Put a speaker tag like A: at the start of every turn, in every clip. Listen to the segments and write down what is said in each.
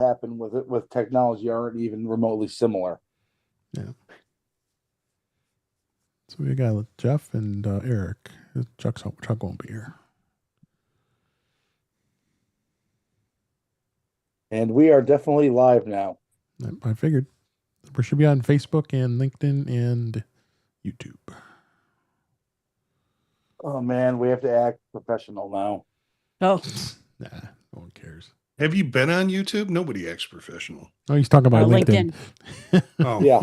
A: happen with technology aren't even remotely similar.
B: Yeah. So we got Jeff and Eric. Chuck won't be here.
A: And we are definitely live now.
B: I figured. We should be on Facebook and LinkedIn and YouTube.
A: Oh man, we have to act professional now.
C: Oh,
B: Nah, no one cares.
D: Have you been on YouTube? Nobody acts professional.
B: Oh, he's talking about LinkedIn.
D: Oh,
A: Yeah.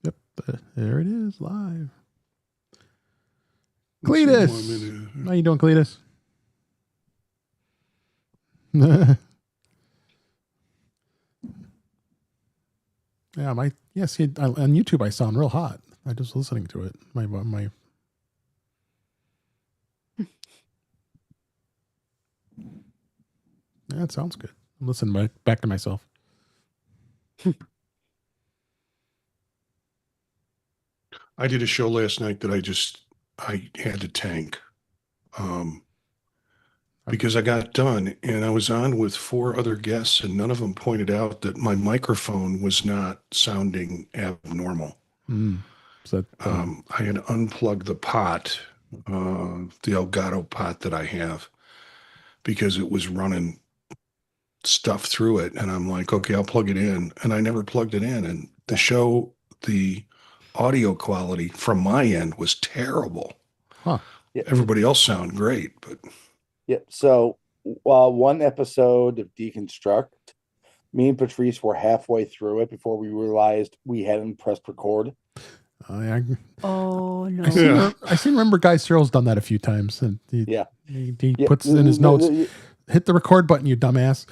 B: Yep, there it is, live.
D: let's see,
B: Cletus, how you doing, Cletus? Yeah, on YouTube I sound real hot. I just listening to it. My Yeah, it sounds good. I'm listening back to myself.
D: I did a show last night that I had to tank. Because I got done and I was on with 4 other guests and none of them pointed out that my microphone was not sounding abnormal.
B: So
D: I had to unplug the pot, the Elgato pot that I have, because it was running stuff through it. And I'm like, okay, I'll plug it in. And I never plugged it in. And the audio quality from my end was terrible.
B: Huh.
A: Yeah.
D: Everybody else sounded great, but
A: yeah. So one episode of Deconstruct, me and Patrice were halfway through it before we realized we hadn't pressed record.
C: Oh no!
B: I seem remember Guy Searle's done that a few times, and he puts in his notes, hit the record button, you dumbass.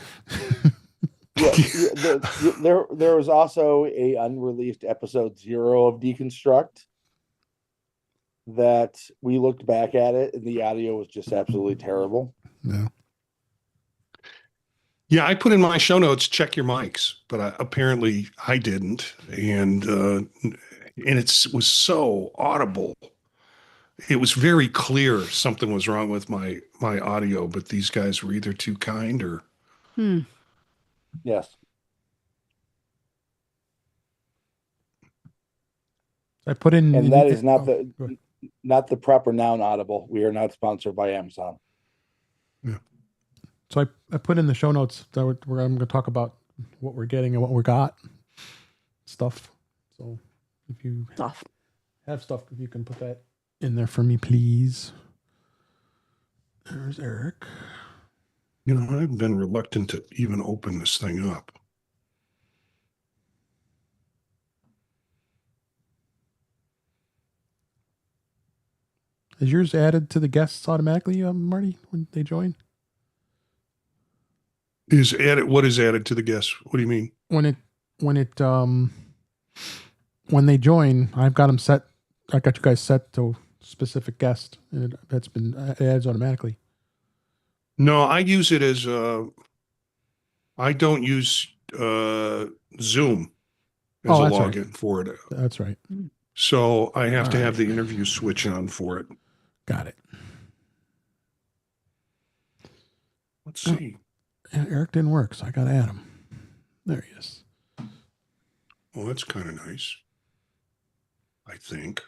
A: There was also a unreleased episode 0 of Deconstruct that we looked back at it and the audio was just absolutely terrible.
D: Yeah, I put in my show notes, check your mics, but apparently I didn't. And it was so audible. It was very clear something was wrong with my audio, but these guys were either too kind or.
A: Yes.
B: I put in,
A: and that is not the proper noun audible. We are not sponsored by Amazon.
D: Yeah.
B: So I put in the show notes where I'm going to talk about what we're getting and what we got stuff. So if you have stuff, if you can put that in there for me, please. There's Eric.
D: You know, I've been reluctant to even open this thing up.
B: Is yours added to the guests automatically, Marty, when they join?
D: What is added to the guests? What do you mean?
B: When they join, I've got them set. I got you guys set to specific guest, and it adds automatically.
D: No, I use it as I don't use Zoom as a login for it.
B: That's right.
D: So I have to have the interview switch on for it.
B: Got it.
D: Let's see.
B: Eric didn't work, so I got to add him. There he is.
D: Oh, that's kind of nice. I think.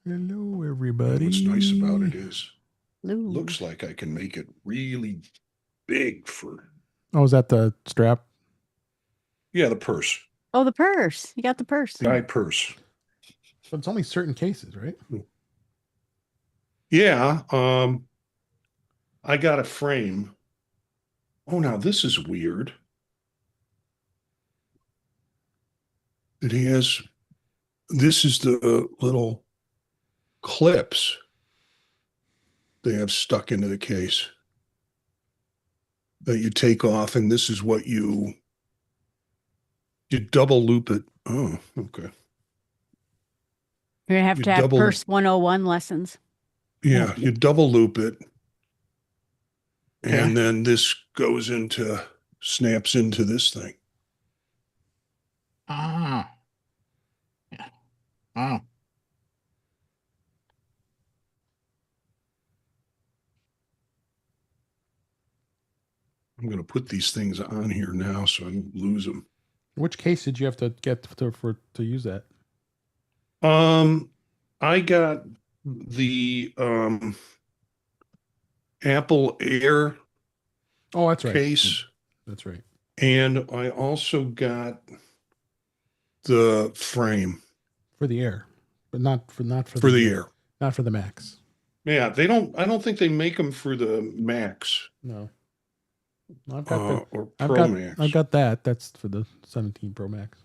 B: Hello, everybody.
D: What's nice about it is
C: Hello.
D: Looks like I can make it really big for.
B: Oh, is that the strap?
D: Yeah, the purse.
C: Oh, the purse. You got the purse.
D: My purse.
B: But it's only certain cases, right?
D: Yeah. I got a frame. Oh, now this is weird. It has, this is the little clips they have stuck into the case that you take off, and this is what you double loop it. Oh, okay.
C: You're going to have purse 101 lessons.
D: Yeah, you double loop it. And then this snaps into this thing.
E: Oh.
D: I'm going to put these things on here now so I don't lose them.
B: Which case did you have to get to use that?
D: I got the Apple Air
B: Oh, that's right.
D: case,
B: That's right.
D: and I also got the frame
B: For the Air, but not for
D: for the Air.
B: Not for the Max.
D: Yeah, they don't. I don't think they make them for the Max.
B: No. I've got
D: or Pro Max.
B: I've got that. That's for the 17 Pro Max.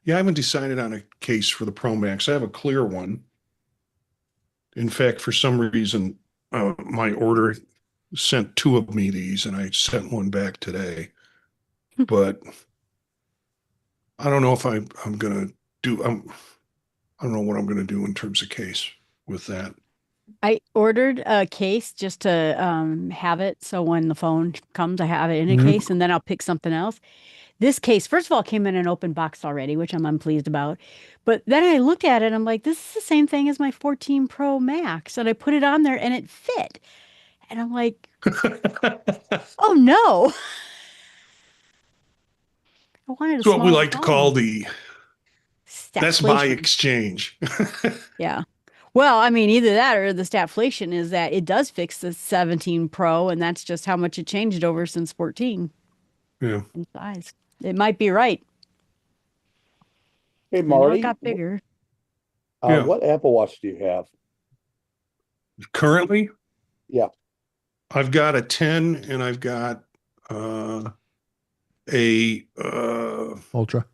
D: Yeah, I haven't decided on a case for the Pro Max. I have a clear one. In fact, for some reason, my order sent 2 of me these, and I sent one back today. But I don't know if I'm gonna do. I don't know what I'm gonna do in terms of case with that.
C: I ordered a case just to have it. So when the phone comes, I have it in a
D: Mhm.
C: case and then I'll pick something else. This case, first of all, came in an open box already, which I'm unpleased about. But then I looked at it and I'm like, this is the same thing as my 14 Pro Max. And I put it on there and it fit. And I'm like, oh no. I wanted a
D: It's what we
C: smaller
D: like to call
C: phone.
D: the Best Buy
C: Stagflation.
D: exchange.
C: Yeah. Well, I mean, either that or the stagflation is that it does fix the 17 Pro, and that's just how much it changed over since 14
D: Yeah.
C: in size. It might be right.
A: Hey,
C: I know it
A: Marty,
C: got bigger.
D: Yeah.
A: what Apple Watch do you have?
D: Currently,
A: Yeah.
D: I've got a 10 and I've got a
B: Ultra.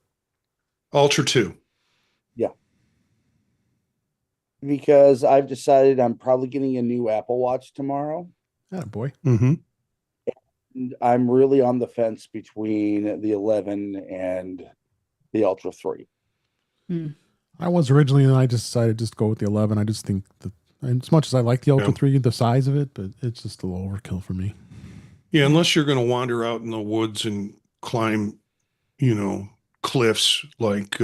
D: Ultra 2.
A: Because I've decided I'm probably getting a new Apple Watch tomorrow.
B: Oh boy.
D: Mm-hmm.
A: And I'm really on the fence between the 11 and the Ultra 3.
B: I was originally, and I just decided just go with the 11. I just think that, as much as I like the Ultra 3, the size of it, but it's just a little overkill for me.
D: Yeah, unless you're going to wander out in the woods and climb, cliffs like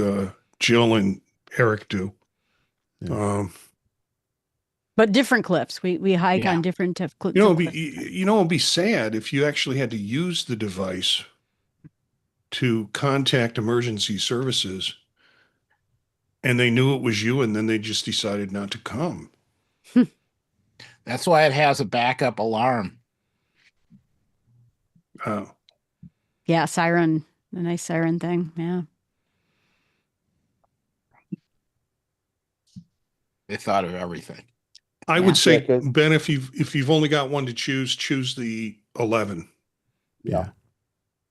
D: Jill and Eric do.
B: Yeah.
C: But different cliffs. We hike on different cliffs.
D: It'd be sad if you actually had to use the device to contact emergency services and they knew it was you and then they just decided not to come.
E: That's why it has a backup alarm.
D: Oh.
C: Yeah, siren. The nice siren thing. Yeah.
E: They thought of everything.
D: I would say,
A: Yeah, 'cause-
D: Ben, if you've only got one to choose the 11.
A: Yeah.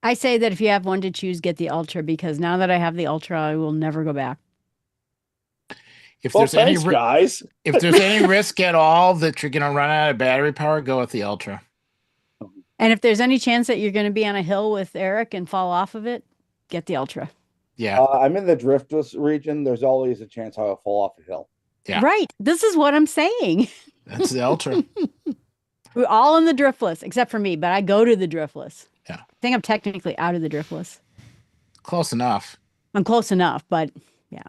C: I say that if you have one to choose, get the Ultra, because now that I have the Ultra, I will never go back.
E: If
A: Well,
E: there's any
A: thanks, guys.
E: if there's any risk at all that you're going to run out of battery power, go with the Ultra.
C: And if there's any chance that you're going to be on a hill with Eric and fall off of it, get the Ultra.
E: Yeah.
A: I'm in the driftless region. There's always a chance I'll fall off a hill.
E: Yeah.
C: Right. This is what I'm saying.
E: That's the Ultra.
C: We're all in the driftless, except for me, but I go to the driftless.
E: Yeah.
C: I think I'm technically out of the driftless.
E: Close enough.
C: I'm close enough, but yeah.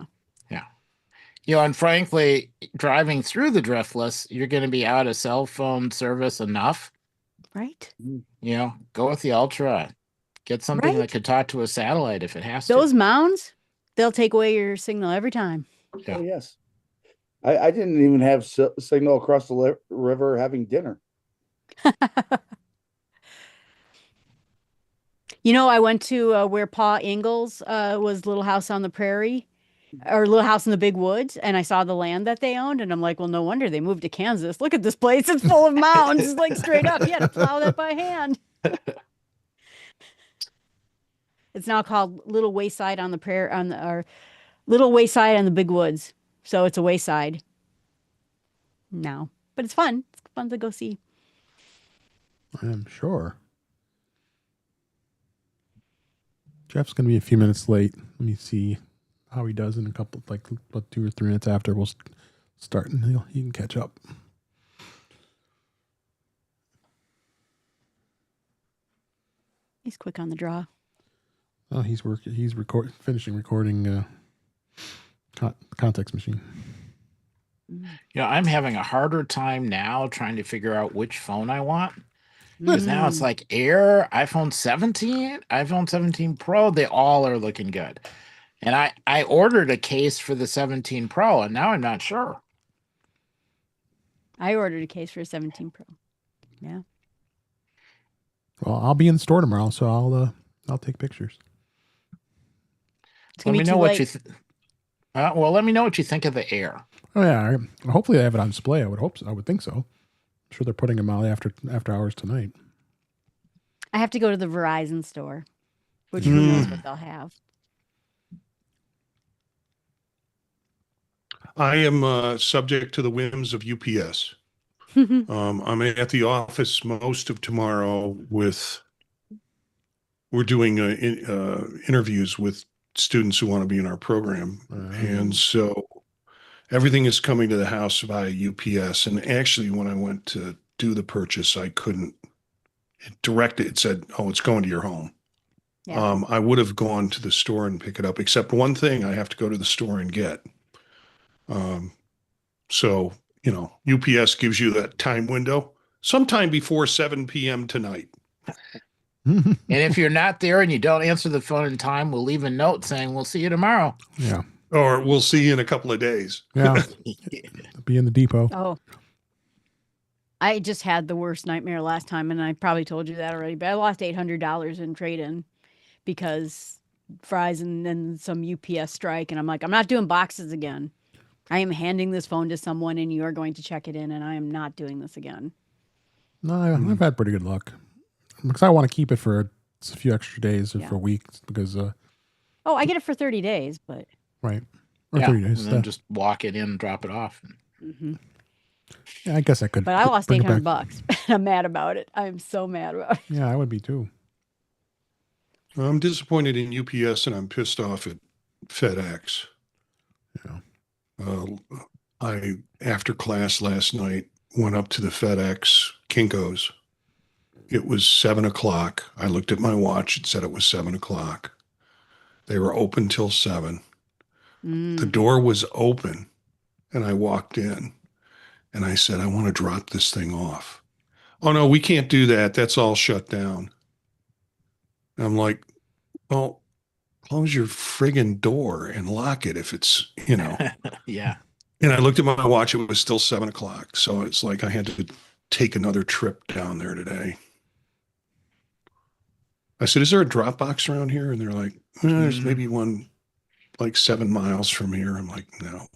E: Yeah. And frankly, driving through the driftless, you're going to be out of cell phone service enough.
C: Right.
E: Go with the Ultra. Get something
C: Right.
E: that could talk to a satellite if it has
C: Those
E: to.
C: mounds, they'll take away your signal every time.
E: Yeah.
A: Oh, yes. I didn't even have signal across the river having dinner.
C: I went to where Pa Ingalls was Little House on the Prairie or Little House in the Big Woods, and I saw the land that they owned, and I'm like, well, no wonder they moved to Kansas. Look at this place. It's full of mounds, like straight up. You had to plow that by hand. It's now called Little Wayside on the Prairie, or Little Wayside on the Big Woods. So it's a wayside now, but it's fun. It's fun to go see.
B: I'm sure. Jeff's going to be a few minutes late. Let me see how he does in a couple, like 2 or 3 minutes after we'll start, and he can catch up.
C: He's quick on the draw.
B: Oh, he's finishing recording context machine.
E: I'm having a harder time now trying to figure out which phone I want. Because now it's like Air, iPhone 17, iPhone 17 Pro, they all are looking good. And I ordered a case for the 17 Pro, and now I'm not sure.
C: I ordered a case for a 17 Pro. Yeah.
B: Well, I'll be in the store tomorrow, so I'll take pictures.
C: It's gonna be too late.
E: Let me know what you think of the Air.
B: Oh yeah, hopefully they have it on display. I would hope so. I would think so. I'm sure they're putting them out after hours tonight.
C: I have to go to the Verizon store, which who knows what they'll have.
D: I am subject to the whims of UPS. I'm at the office most of tomorrow we're doing interviews with students who want to be in our program. And so everything is coming to the house via UPS. And actually, when I went to do the purchase, I couldn't direct it. It said, oh, it's going to your home. Yeah. I would have gone to the store and pick it up, except one thing I have to go to the store and get. So, UPS gives you that time window sometime before 7 p.m. tonight.
E: And if you're not there and you don't answer the phone in time, we'll leave a note saying we'll see you tomorrow.
B: Yeah.
D: Or we'll see you in a couple of days.
B: Yeah. Be in the depot.
C: Oh. I just had the worst nightmare last time, and I probably told you that already, but I lost $800 in trade-in because Verizon and some UPS strike, and I'm like, I'm not doing boxes again. I am handing this phone to someone, and you are going to check it in, and I am not doing this again.
B: No, I've had pretty good luck. Because I want to keep it for a few extra days or for weeks because...
C: oh, I get it for 30 days, but...
B: Right. Or 30 days.
E: And then just walk it in and drop it off.
C: Mm-hmm.
B: Yeah, I guess I could.
C: But I lost $800. I'm mad about it. I'm so mad about it.
B: Yeah, I would be too.
D: I'm disappointed in UPS and I'm pissed off at FedEx. Yeah. I, after class last night, went up to the FedEx Kinko's. It was 7 o'clock. I looked at my watch. It said it was 7 o'clock. They were open till 7. The door was open and I walked in and I said, I want to drop this thing off. Oh no, we can't do that. That's all shut down. And I'm like, well, close your friggin' door and lock it if it's,
E: Yeah.
D: And I looked at my watch. It was still 7 o'clock. So it's like I had to take another trip down there today. I said, is there a drop box around here? And they're like, there's maybe one like 7 miles from here. I'm like, no.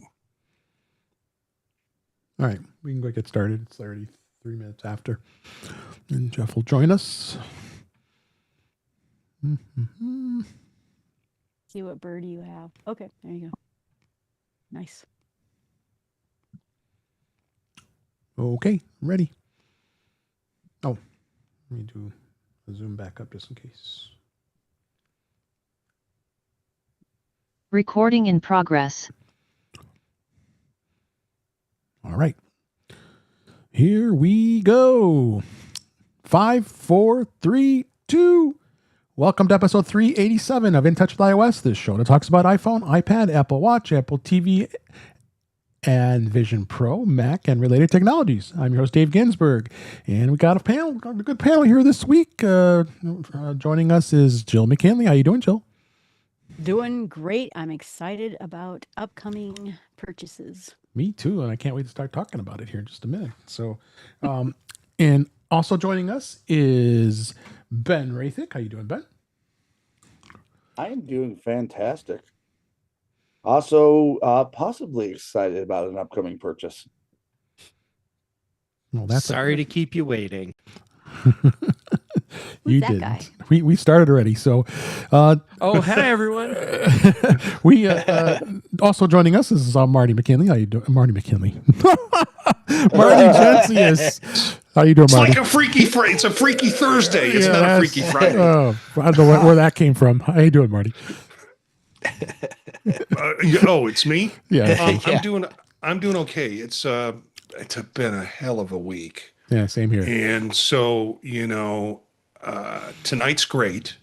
B: All right. We can go get started. It's already 3 minutes after. And Jeff will join us. Mm-hmm.
C: See what birdie you have. Okay, there you go. Nice.
B: Okay, ready. Oh, let me do a zoom back up just in case.
F: Recording in progress.
B: All right. Here we go. 5, 4, 3, 2. Welcome to episode 387 of In Touch with iOS, this show that talks about iPhone, iPad, Apple Watch, Apple TV, and Vision Pro, Mac, and related technologies. I'm your host, Dave Ginsburg, and we got a good panel here this week. Joining us is Jill McKinley. How you doing, Jill?
C: Doing great. I'm excited about upcoming purchases.
B: Me too, and I can't wait to start talking about it here in just a minute. So, and also joining us is Ben Rathick. How you doing, Ben?
A: I am doing fantastic. Also, possibly excited about an upcoming purchase.
B: Well, that's
G: sorry to keep you waiting.
B: You
C: that
B: didn't.
C: Guy?
B: We started already. So,
G: oh, hi everyone.
B: We also joining us is Marty McKinley. How you doing, Marty McKinley? Marty Gencius. How you doing,
D: It's
B: Marty?
D: like a freaky Friday. It's a freaky Thursday. It's not a freaky Friday.
B: Oh, I don't know where that came from. How you doing, Marty?
D: It's me.
B: Yeah.
D: I'm doing okay. It's been a hell of a week.
B: Yeah, same here.
D: And so, tonight's great.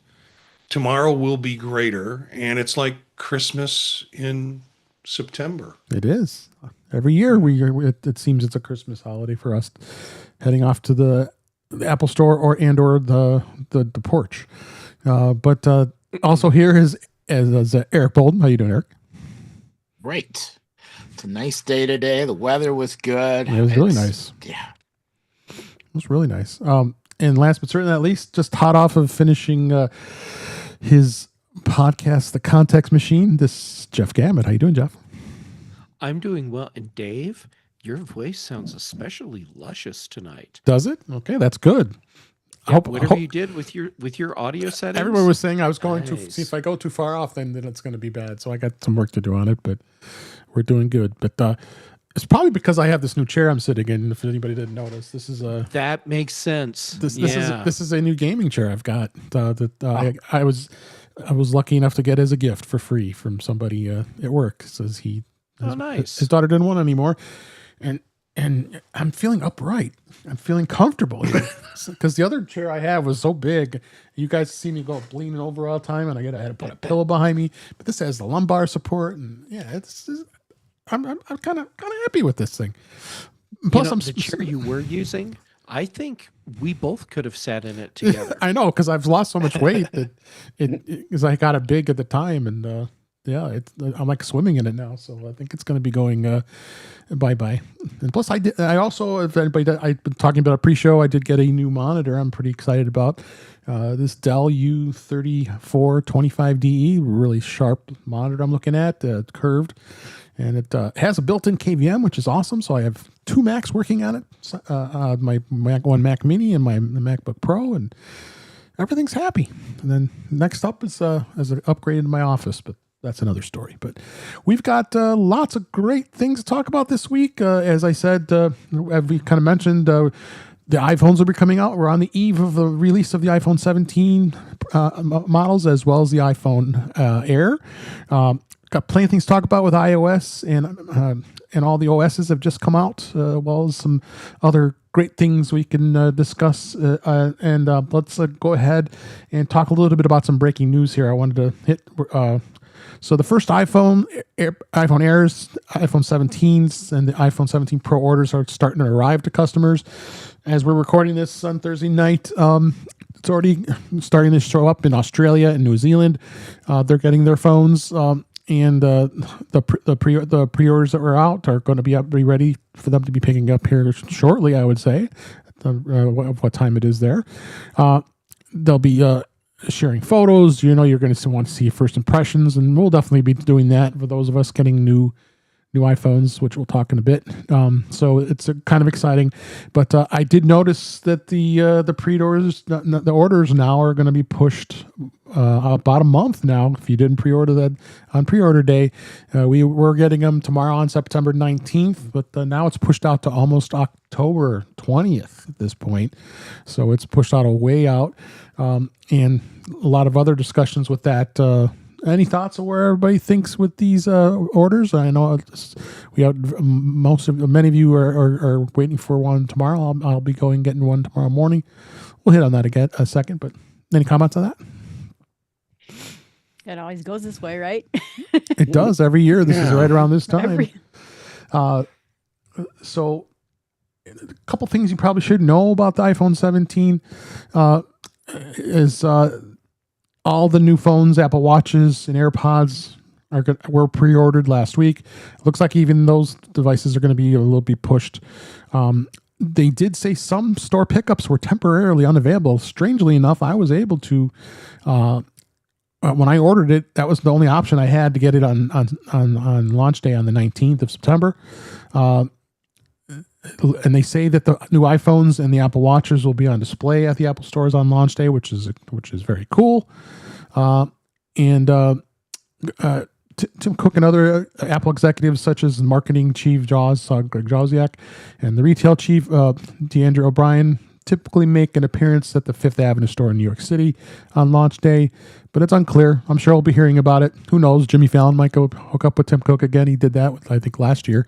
D: Tomorrow will be greater. And it's like Christmas in September.
B: It is. Every year it seems it's a Christmas holiday for us, heading off to the Apple Store or the porch. But also here is Eric Bolden. How you doing, Eric?
E: Great. It's a nice day today. The weather was good.
B: It was really nice.
E: Yeah.
B: It was really nice. And last but certainly not least, just hot off of finishing his podcast, The Context Machine, this is Jeff Gamet. How you doing, Jeff?
G: I'm doing well. And Dave, your voice sounds especially luscious tonight.
B: Does it? Okay, that's good.
G: Yeah, whatever you did with your audio settings.
B: Everyone was saying I was going to
G: Nice.
B: see if I go too far off, then it's going to be bad. So I got some work to do on it, but we're doing good. But it's probably because I have this new chair I'm sitting in. If anybody didn't notice, this is a
G: That makes sense.
B: this is a new gaming chair I've got. I was lucky enough to get as a gift for free from somebody at work. Says
G: nice.
B: his daughter didn't want it anymore, and I'm feeling upright. I'm feeling comfortable because the other chair I have was so big. You guys see me go leaning over all the time, and I had to put a pillow behind me. But this has the lumbar support, and yeah, I'm kind of happy with this thing. Plus,
G: the chair you were using, I think we both could have sat in it together.
B: I know, because I've lost so much weight that because I got it big at the time, and I'm like swimming in it now. So I think it's going to be going bye. And plus, I also, if anybody, I've been talking about a pre-show. I did get a new monitor. I'm pretty excited about this Dell U3425DE, really sharp monitor. I'm looking at curved, and it has a built-in KVM, which is awesome. So I have two Macs working on it, my Mac Mini and my MacBook Pro, and everything's happy. And then next up is an upgrade in my office, but that's another story. But we've got lots of great things to talk about this week. As I said, as we kind of mentioned, the iPhones will be coming out. We're on the eve of the release of the iPhone 17 models, as well as the iPhone Air. Got plenty of things to talk about with iOS, and all the OSs have just come out, as well as some other great things we can discuss. And let's go ahead and talk a little bit about some breaking news here. I wanted to hit. So the first iPhone Airs, iPhone 17s, and the iPhone 17 Pro orders are starting to arrive to customers. As we're recording this on Thursday night, it's already starting to show up in Australia and New Zealand. They're getting their phones, and the pre-orders that were out are going to be ready for them to be picking up here shortly, I would say, what time it is there. They'll be sharing photos. You're going to want to see first impressions, and we'll definitely be doing that for those of us getting new iPhones, which we'll talk in a bit. So it's kind of exciting. But I did notice that the pre-orders, the orders now are going to be pushed about a month now. If you didn't pre-order that on pre-order day, we were getting them tomorrow on September 19th, but now it's pushed out to almost October 20th at this point. So it's pushed out a way out. And a lot of other discussions with that. Any thoughts of where everybody thinks with these orders? I know we have many of you are waiting for one tomorrow. I'll be getting one tomorrow morning. We'll hit on that again a second. But any comments on that?
C: It always goes this way, right?
B: It does every year. This is right around this time. So, a couple things you probably should know about the iPhone 17 is all the new phones, Apple Watches, and AirPods were pre-ordered last week. It looks like even those devices are going to be pushed. They did say some store pickups were temporarily unavailable. Strangely enough, I was able to. When I ordered it, that was the only option I had to get it on launch day on the 19th of September. And they say that the new iPhones and the Apple Watches will be on display at the Apple stores on launch day, which is very cool. Tim Cook and other Apple executives, such as marketing chief Greg Josiak, and the retail chief DeAndre O'Brien, typically make an appearance at the Fifth Avenue store in New York City on launch day, but it's unclear. I'm sure we'll be hearing about it. Who knows? Jimmy Fallon might go hook up with Tim Cook again. He did that, I think, last year.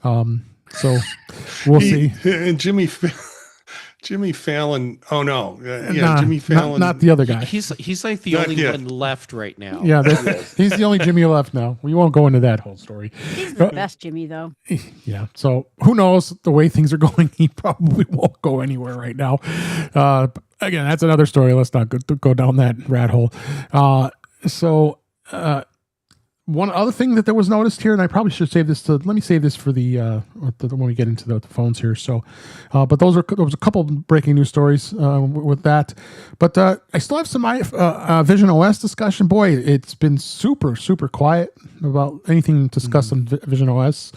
B: So we'll see.
D: And Jimmy Jimmy Fallon. Oh no, yeah,
B: Nah,
D: Jimmy Fallon.
B: not the other guy.
G: He's like the
D: Not
G: only
D: yet.
G: one left right now.
B: Yeah,
A: Yes.
B: he's the only Jimmy left now. We won't go into that whole story.
C: He's the best Jimmy, though.
B: Yeah. So who knows the way things are going? He probably won't go anywhere right now. Again, that's another story. Let's not go down that rat hole. One other thing that was noticed here, and I probably should save this let me save this for when we get into the phones here. So, but there was a couple breaking news stories with that. But I still have some Vision OS discussion. Boy, it's been super, super quiet about anything discussed on Vision OS.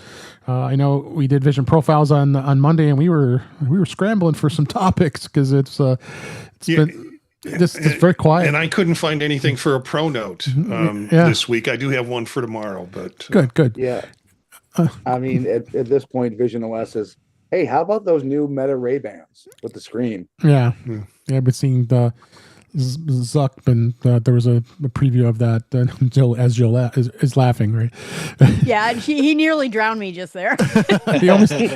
B: I know we did Vision Profiles on Monday, and we were scrambling for some topics because it's been. It's very quiet.
D: And I couldn't find anything for a pro note this week. I do have one for tomorrow, but
B: good.
A: Yeah. I mean, at this point, Vision OS is, hey, how about those new Meta Ray-Bans with the screen?
B: Yeah. I've been seeing the Zuck, and there was a preview of that. Jill is laughing, right?
C: Yeah, and he nearly drowned me just there.
B: he almost did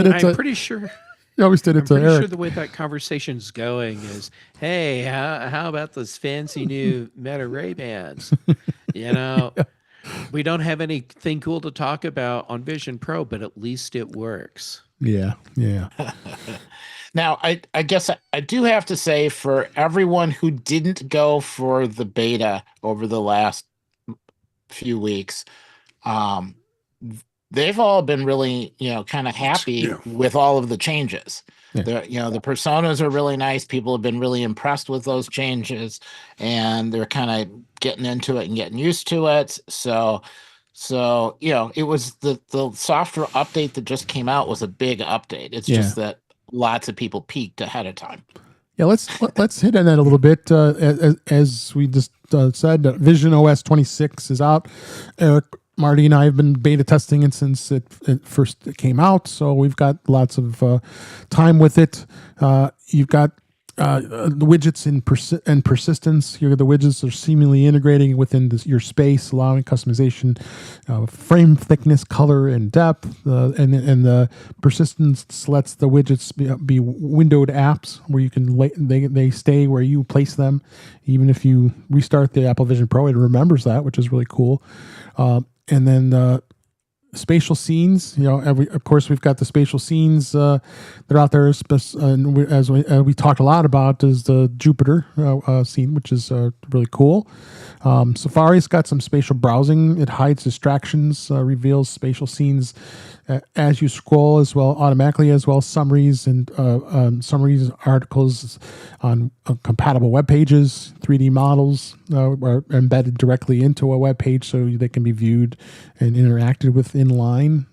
B: it.
G: I'm pretty sure.
B: You always did it
G: I'm
B: to
G: pretty
B: Eric.
G: sure the way that conversation's going is, hey, how about those fancy new Meta Ray-Bans? We don't have anything cool to talk about on Vision Pro, but at least it works.
B: Yeah.
E: Now, I guess I do have to say, for everyone who didn't go for the beta over the last few weeks, they've all been really, kind of happy with all of the changes.
B: Yeah.
E: The personas are really nice. People have been really impressed with those changes, and they're kind of getting into it and getting used to it. So it was the software update that just came out was a big update. It's just that lots of people peaked ahead of time.
B: Yeah, let's hit on that a little bit. As we just said, Vision OS 26 is out. Eric, Marty, and I have been beta testing it since it first came out, so we've got lots of time with it. You've got the widgets and persistence. Here, the widgets are seamlessly integrating within your space, allowing customization, frame thickness, color, and depth. And the persistence lets the widgets be windowed apps where you can they stay where you place them. Even if you restart the Apple Vision Pro, it remembers that, which is really cool. And then spatial scenes, of course, we've got the spatial scenes that are out there. As we talked a lot about, is the Jupiter scene, which is really cool. Safari's got some spatial browsing. It hides distractions, reveals spatial scenes as you scroll as well, automatically, as well as summaries and summaries, articles on compatible web pages. 3D models are embedded directly into a web page, so they can be viewed and interacted with in line.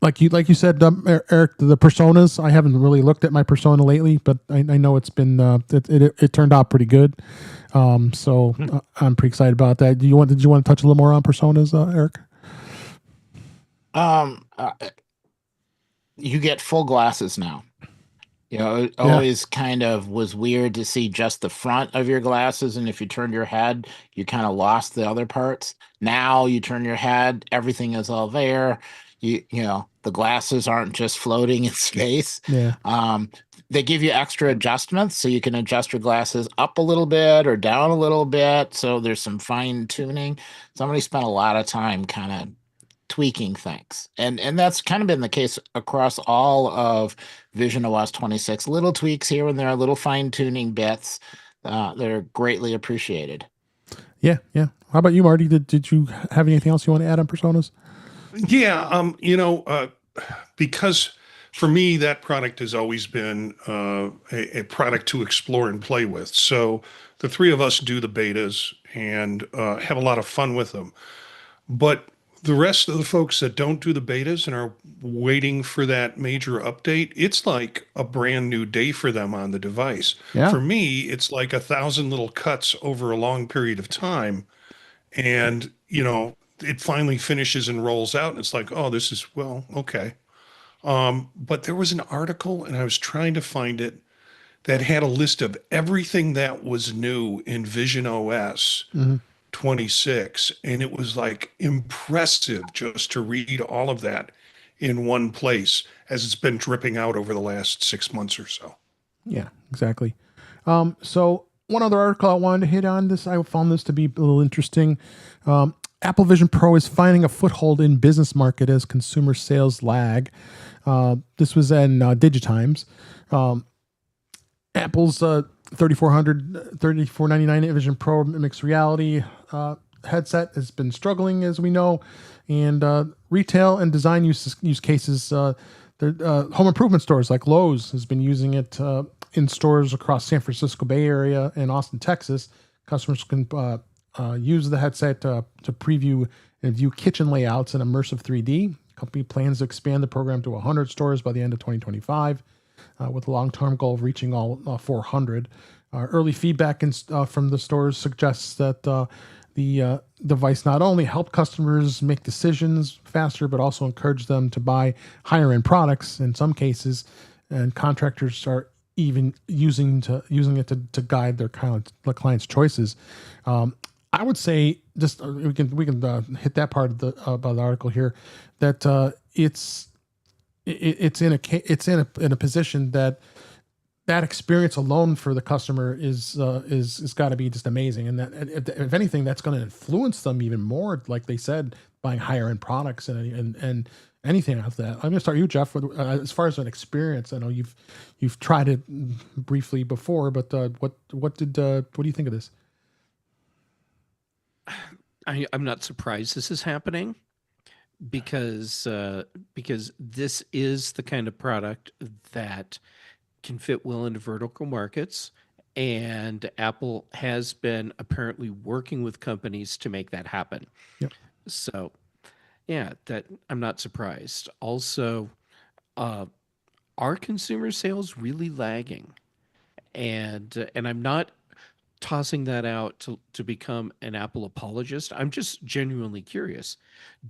B: Like you said, Eric, the personas. I haven't really looked at my persona lately, but I know it's been it turned out pretty good. So I'm pretty excited about that. Did you want to touch a little more on personas, Eric?
E: You get full glasses now. It always kind of was weird to see just the front of your glasses, and if you turned your head, you kind of lost the other parts. Now you turn your head, everything is all there. The glasses aren't just floating in space.
B: Yeah.
E: They give you extra adjustments, so you can adjust your glasses up a little bit or down a little bit. So there's some fine tuning. Somebody spent a lot of time kind of tweaking things, and that's kind of been the case across all of Vision OS 26. Little tweaks here and there, little fine tuning bits that are greatly appreciated.
B: Yeah. How about you, Marty? Did you have anything else you want to add on personas?
D: Yeah, because for me that product has always been a product to explore and play with. So the three of us do the betas and have a lot of fun with them, but the rest of the folks that don't do the betas and are waiting for that major update, it's like a brand new day for them on the device.
B: Yeah.
D: For me, it's like 1,000 little cuts over a long period of time. And, it finally finishes and rolls out. And it's like, oh, this is, well, okay. But there was an article, and I was trying to find it, that had a list of everything that was new in Vision OS 26. And it was like impressive just to read all of that in one place as it's been dripping out over the last 6 months or so.
B: Yeah, exactly. So one other article I wanted to hit on this, I found this to be a little interesting. Apple Vision Pro is finding a foothold in business market as consumer sales lag. This was in Digitimes. Apple's $3,499 Vision Pro mixed reality headset has been struggling, as we know, and retail and design use cases. Home improvement stores like Lowe's has been using it in stores across San Francisco Bay Area and Austin, Texas. Customers can use the headset to preview and view kitchen layouts in immersive 3D. Company plans to expand the program to 100 stores by the end of 2025, with a long-term goal of reaching all 400. Early feedback from the stores suggests that the device not only help customers make decisions faster, but also encourage them to buy higher-end products in some cases, and contractors are even using it to guide their clients' choices. I would say just we can hit that part of the article here, that it's in a position that experience alone for the customer is got to be just amazing, and that if anything, that's going to influence them even more. Like they said, buying higher end products and anything like that. I'm going to start you, Jeff. As far as an experience, I know you've tried it briefly before, but what do you think of this?
G: I'm not surprised this is happening, because this is the kind of product that can fit well into vertical markets, and Apple has been apparently working with companies to make that happen.
B: Yep.
G: So, yeah, that I'm not surprised. Also, are consumer sales really lagging? And I'm not tossing that out to become an Apple apologist. I'm just genuinely curious.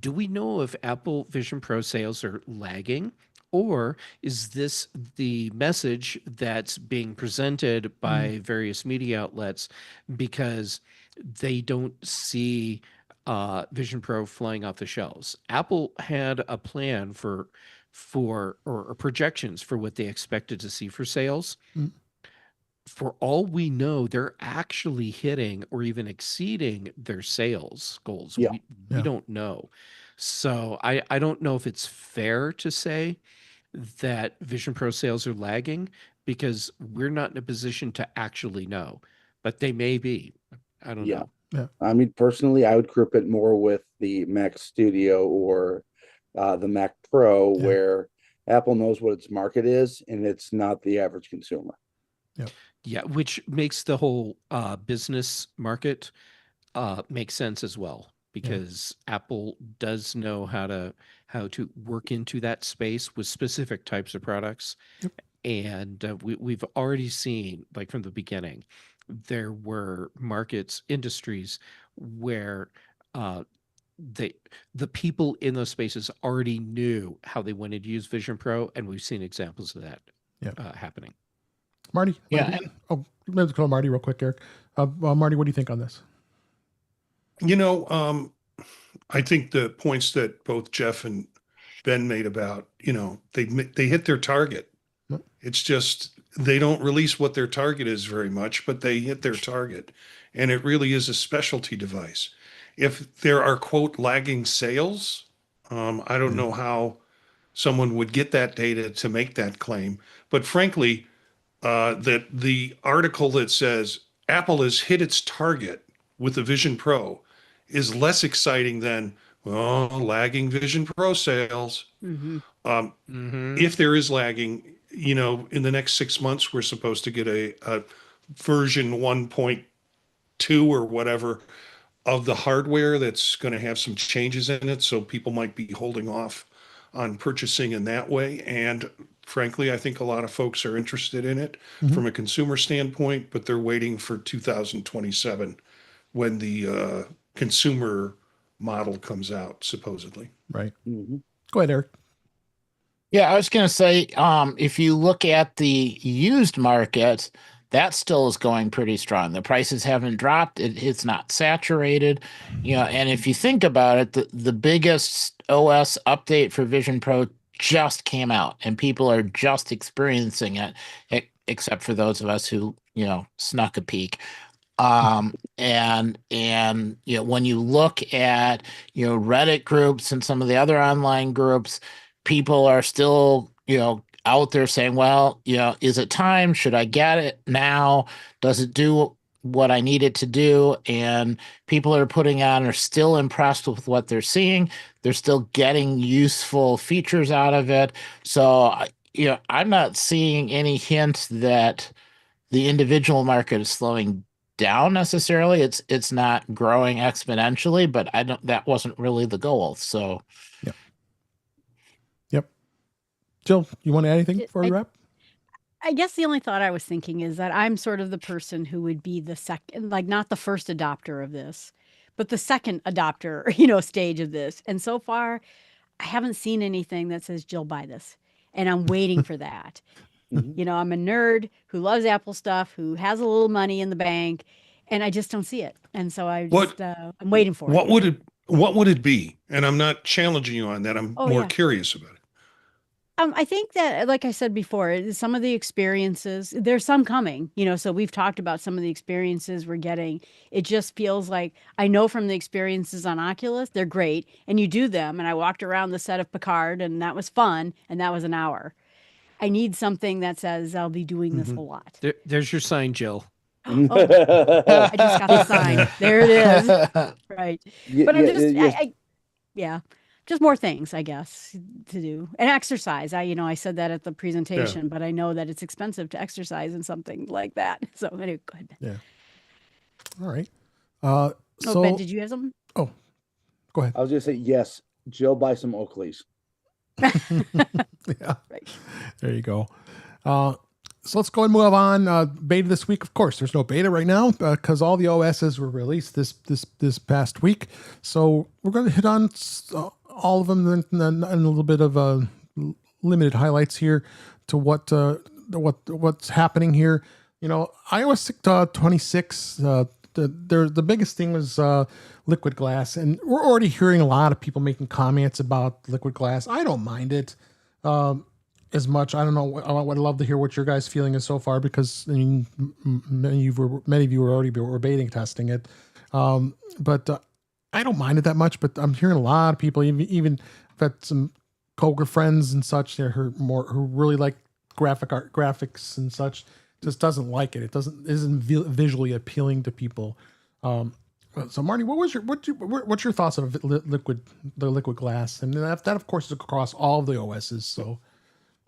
G: Do we know if Apple Vision Pro sales are lagging, or is this the message that's being presented by various media outlets because they don't see Vision Pro flying off the shelves? Apple had a plan for or projections for what they expected to see for sales. For all we know, they're actually hitting or even exceeding their sales goals.
A: Yeah.
G: We don't know. So I don't know if it's fair to say that Vision Pro sales are lagging, because we're not in a position to actually know, but they may be. I don't know.
B: Yeah.
A: I mean, personally, I would group it more with the Mac Studio or the Mac Pro, where Apple knows what its market is, and it's not the average consumer.
G: Yeah, which makes the whole business market make sense as well, because Apple does know how to work into that space with specific types of products. And we've already seen, like from the beginning, there were markets, industries where the people in those spaces already knew how they wanted to use Vision Pro, and we've seen examples of that happening.
B: Marty?
E: Yeah.
B: Let's call Marty real quick, Eric. Marty, what do you think on this?
D: I think the points that both Jeff and Ben made about, they hit their target.
B: Yep.
D: It's just they don't release what their target is very much, but they hit their target. And it really is a specialty device. If there are, quote, lagging sales, I don't know how someone would get that data to make that claim. But frankly, that the article that says Apple has hit its target with the Vision Pro is less exciting than lagging Vision Pro sales. If there is lagging, in the next 6 months, we're supposed to get a version 1.2 or whatever of the hardware that's going to have some changes in it. So people might be holding off on purchasing in that way. And frankly, I think a lot of folks are interested in it from a consumer standpoint, but they're waiting for 2027 when the consumer model comes out, supposedly.
B: Right. Go ahead, Eric.
E: Yeah, I was going to say, if you look at the used market, that still is going pretty strong. The prices haven't dropped. It's not saturated. And if you think about it, the biggest OS update for Vision Pro just came out and people are just experiencing it, except for those of us who, snuck a peek. And when you look at, Reddit groups and some of the other online groups, people are still, out there saying, well, is it time? Should I get it now? Does it do what I need it to do? And people are are still impressed with what they're seeing. They're still getting useful features out of it. So, I'm not seeing any hint that the individual market is slowing down necessarily. It's not growing exponentially, but that wasn't really the goal. So
B: Yep. Jill, you want to add anything before we wrap?
C: I guess the only thought I was thinking is that I'm sort of the person who would be the second, like not the first adopter of this, but the second adopter, stage of this. And so far, I haven't seen anything that says, Jill, buy this. And I'm waiting for that. I'm a nerd who loves Apple stuff, who has a little money in the bank, and I just don't see it. And so I'm waiting for it.
D: What would it be? And I'm not challenging you on that. I'm more curious about it.
C: I think that, like I said before, some of the experiences, there's some coming, so we've talked about some of the experiences we're getting. It just feels like, I know from the experiences on Oculus, they're great, and you do them. And I walked around the set of Picard, and that was fun, and that was an hour. I need something that says I'll be doing this a lot.
G: There's your sign, Jill.
C: Oh, I just got the sign. There it is. Right. But I'm just, just more things, I guess, to do. And exercise. I said that at the presentation, but I know that it's expensive to exercise in something like that. So anyway, go ahead, Ben.
B: Yeah. All right.
C: Ben, did you have something?
B: Oh, go ahead.
A: I was going to say, yes, Jill, buy some Oakleys.
B: Yeah. Right. There you go. So let's go and move on. Beta this week. Of course, there's no beta right now because all the OSs were released this past week. So we're going to hit on all of them and a little bit of limited highlights here to what's happening here. iOS 26. The biggest thing was liquid glass, and we're already hearing a lot of people making comments about liquid glass. I don't mind it as much. I don't know. I would love to hear what your guys' feeling is so far, because many of you were already beta testing it. But I don't mind it that much. But I'm hearing a lot of people, even I've had some Koga friends and such, who really like graphics and such, just doesn't like it. It isn't visually appealing to people. So Marty, what's your thoughts of the liquid glass? And that of course is across all of the OSs. So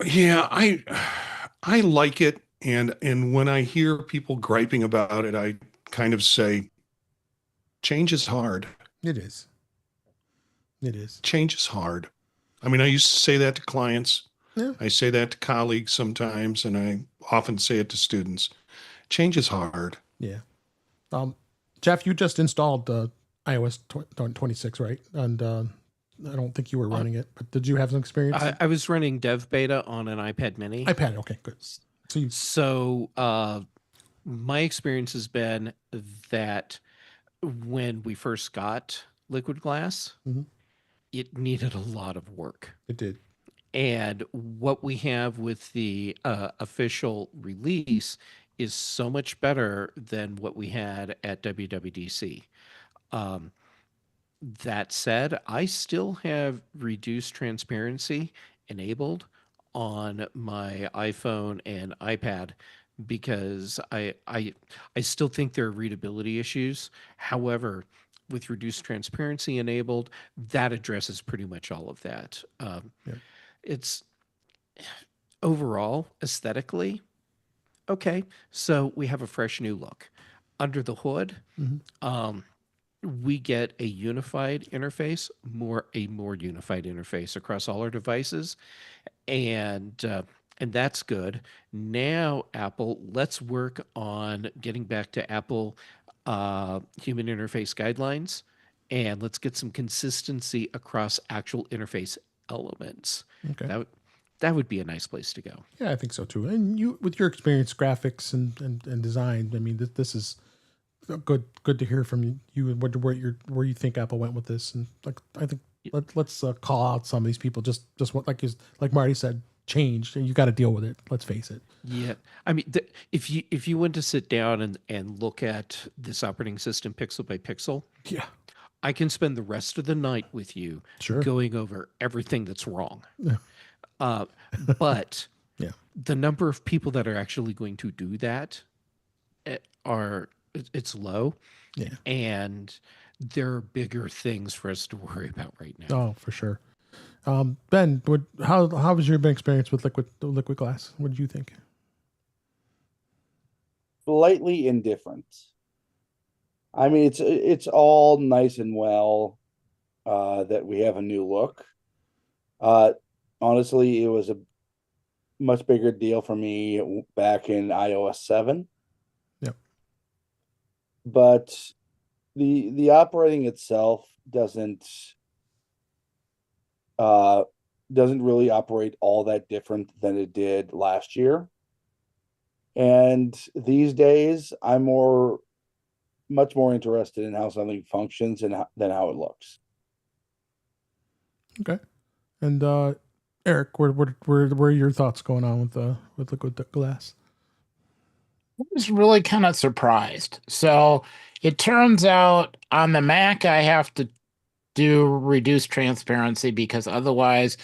D: yeah, I like it, and when I hear people griping about it, I kind of say, change is hard.
B: It is.
D: Change is hard. I mean, I used to say that to clients. Yeah. I say that to colleagues sometimes, and I often say it to students. Change is hard.
B: Yeah. Jeff, you just installed iOS 26, right? And I don't think you were running it, but did you have some experience?
G: I was running dev beta on an iPad mini.
B: Okay, good.
G: So my experience has been that when we first got liquid glass, it needed a lot of work.
B: It did.
G: And what we have with the official release is so much better than what we had at WWDC. That said, I still have reduced transparency enabled on my iPhone and iPad because I still think there are readability issues. However, with reduced transparency enabled, that addresses pretty much all of that. It's overall aesthetically okay. So we have a fresh new look. Under the hood, we get a unified interface, a more unified interface across all our devices, and that's good. Now, Apple, let's work on getting back to Apple human interface guidelines, and let's get some consistency across actual interface elements.
B: Okay.
G: That would be a nice place to go.
B: Yeah, I think so too. And you, with your experience, graphics and design, I mean, this is good to hear from you. Where you think Apple went with this, and I think let's call out some of these people. Just what like Marty said, changed, and you got to deal with it. Let's face it.
G: Yeah, I mean, if you went to sit down and look at this operating system pixel by pixel,
B: Yeah,
G: I can spend the rest of the night with you
B: sure.
G: going over everything that's wrong.
B: Yeah.
G: But
B: Yeah.
G: the number of people that are actually going to do that it's low.
B: Yeah.
G: And there are bigger things for us to worry about right now.
B: Oh, for sure. Ben, how was your experience with liquid glass? What did you think?
A: Slightly indifferent. I mean, it's all nice and well that we have a new look. Honestly, it was a much bigger deal for me back in iOS 7.
B: Yep.
A: But the operating itself doesn't really operate all that different than it did last year. And these days, I'm much more interested in how something functions than how it looks.
B: Okay. And Eric, what are your thoughts going on with liquid glass?
E: I was really kind of surprised. So it turns out on the Mac, I have to do reduced transparency because otherwise,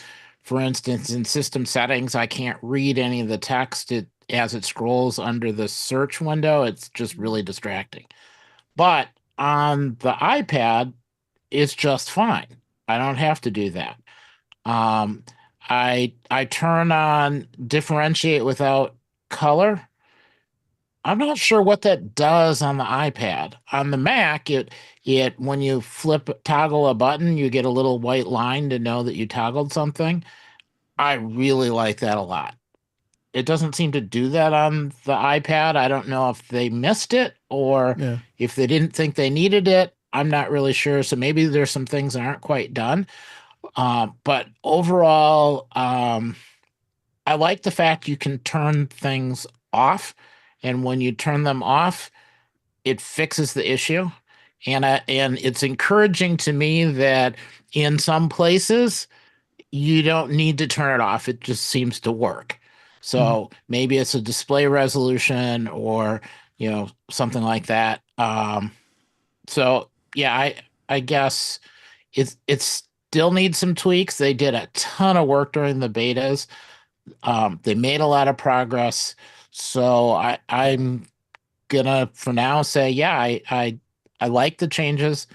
E: for instance, in system settings, I can't read any of the text as it scrolls under the search window. It's just really distracting. But on the iPad, it's just fine. I don't have to do that. I turn on differentiate without color. I'm not sure what that does on the iPad. On the Mac, it when you toggle a button, you get a little white line to know that you toggled something. I really like that a lot. It doesn't seem to do that on the iPad. I don't know if they missed it or if they didn't think they needed it. I'm not really sure. So maybe there's some things that aren't quite done. But overall, I like the fact you can turn things off. And when you turn them off, it fixes the issue. And it's encouraging to me that in some places, you don't need to turn it off. It just seems to work. So maybe it's a display resolution or, something like that. So yeah, I guess it still needs some tweaks. They did a ton of work during the betas. They made a lot of progress. So I'm gonna for now say, yeah, I like the changes.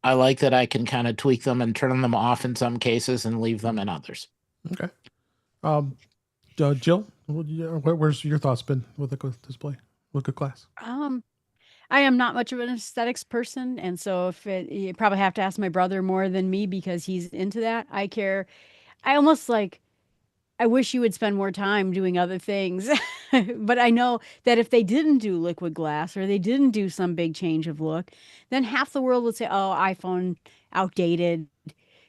E: I like that I can kind of tweak them and turn them off in some cases and leave them in others.
B: Okay. Jill, where's your thoughts been with liquid display, liquid glass?
C: I am not much of an aesthetics person, and so you probably have to ask my brother more than me because he's into that. I almost I wish you would spend more time doing other things. But I know that if they didn't do liquid glass or they didn't do some big change of look, then half the world would say, oh, iPhone outdated,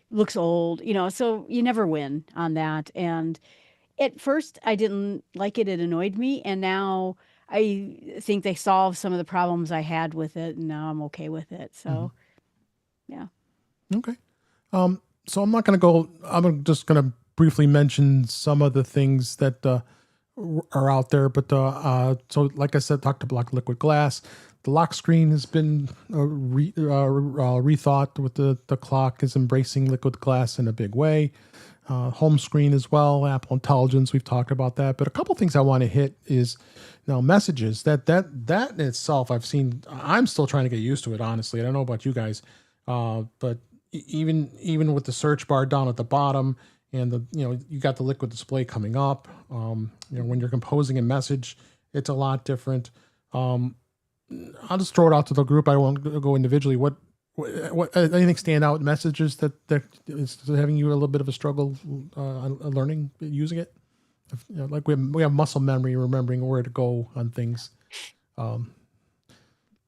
C: looks old, so you never win on that. And at first I didn't like it. It annoyed me. And now I think they solved some of the problems I had with it. And now I'm okay with it. So, yeah.
B: Okay. So I'm not going to go, I'm just going to briefly mention some of the things that are out there. But so like I said, talked about liquid glass. The lock screen has been rethought with the clock is embracing liquid glass in a big way. Home screen as well, Apple Intelligence, we've talked about that. But a couple things I want to hit is messages. That in itself, I'm still trying to get used to it, honestly. I don't know about you guys, but even with the search bar down at the bottom and you got the liquid display coming up, when you're composing a message, it's a lot different. I'll just throw it out to the group. I won't go individually. What anything stand out messages that is having you a little bit of a struggle learning using it? Like we have muscle memory, remembering where to go on things.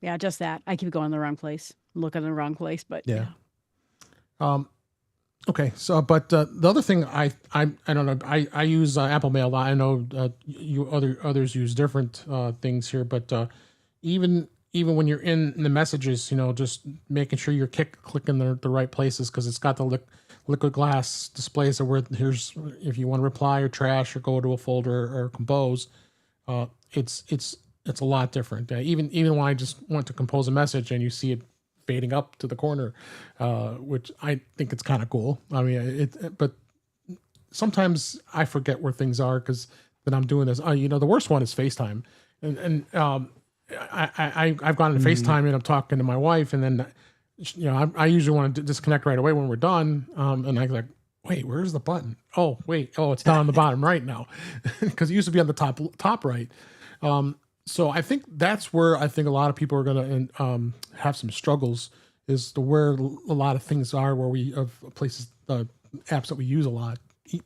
C: Yeah, just that. I keep going the wrong place, looking in the wrong place, but yeah.
B: Okay, so but the other thing I don't know. I use Apple Mail. I know others use different things here, but even even when you're in the messages, just making sure you're clicking the right places, because it's got the liquid glass displays that where here's if you want to reply or trash or go to a folder or compose. It's a lot different. Even when I just want to compose a message and you see it fading up to the corner, which I think it's kind of cool. I mean, but sometimes I forget where things are because then I'm doing this. The worst one is FaceTime, and I've gone to FaceTime and I'm talking to my wife, and then I usually want to disconnect right away when we're done, and I'm like, wait, where's the button? Oh, wait, it's down on the bottom right now, because it used to be on the top right. So I think that's where I think a lot of people are going to have some struggles, is to where a lot of things are, where we have places, apps that we use a lot.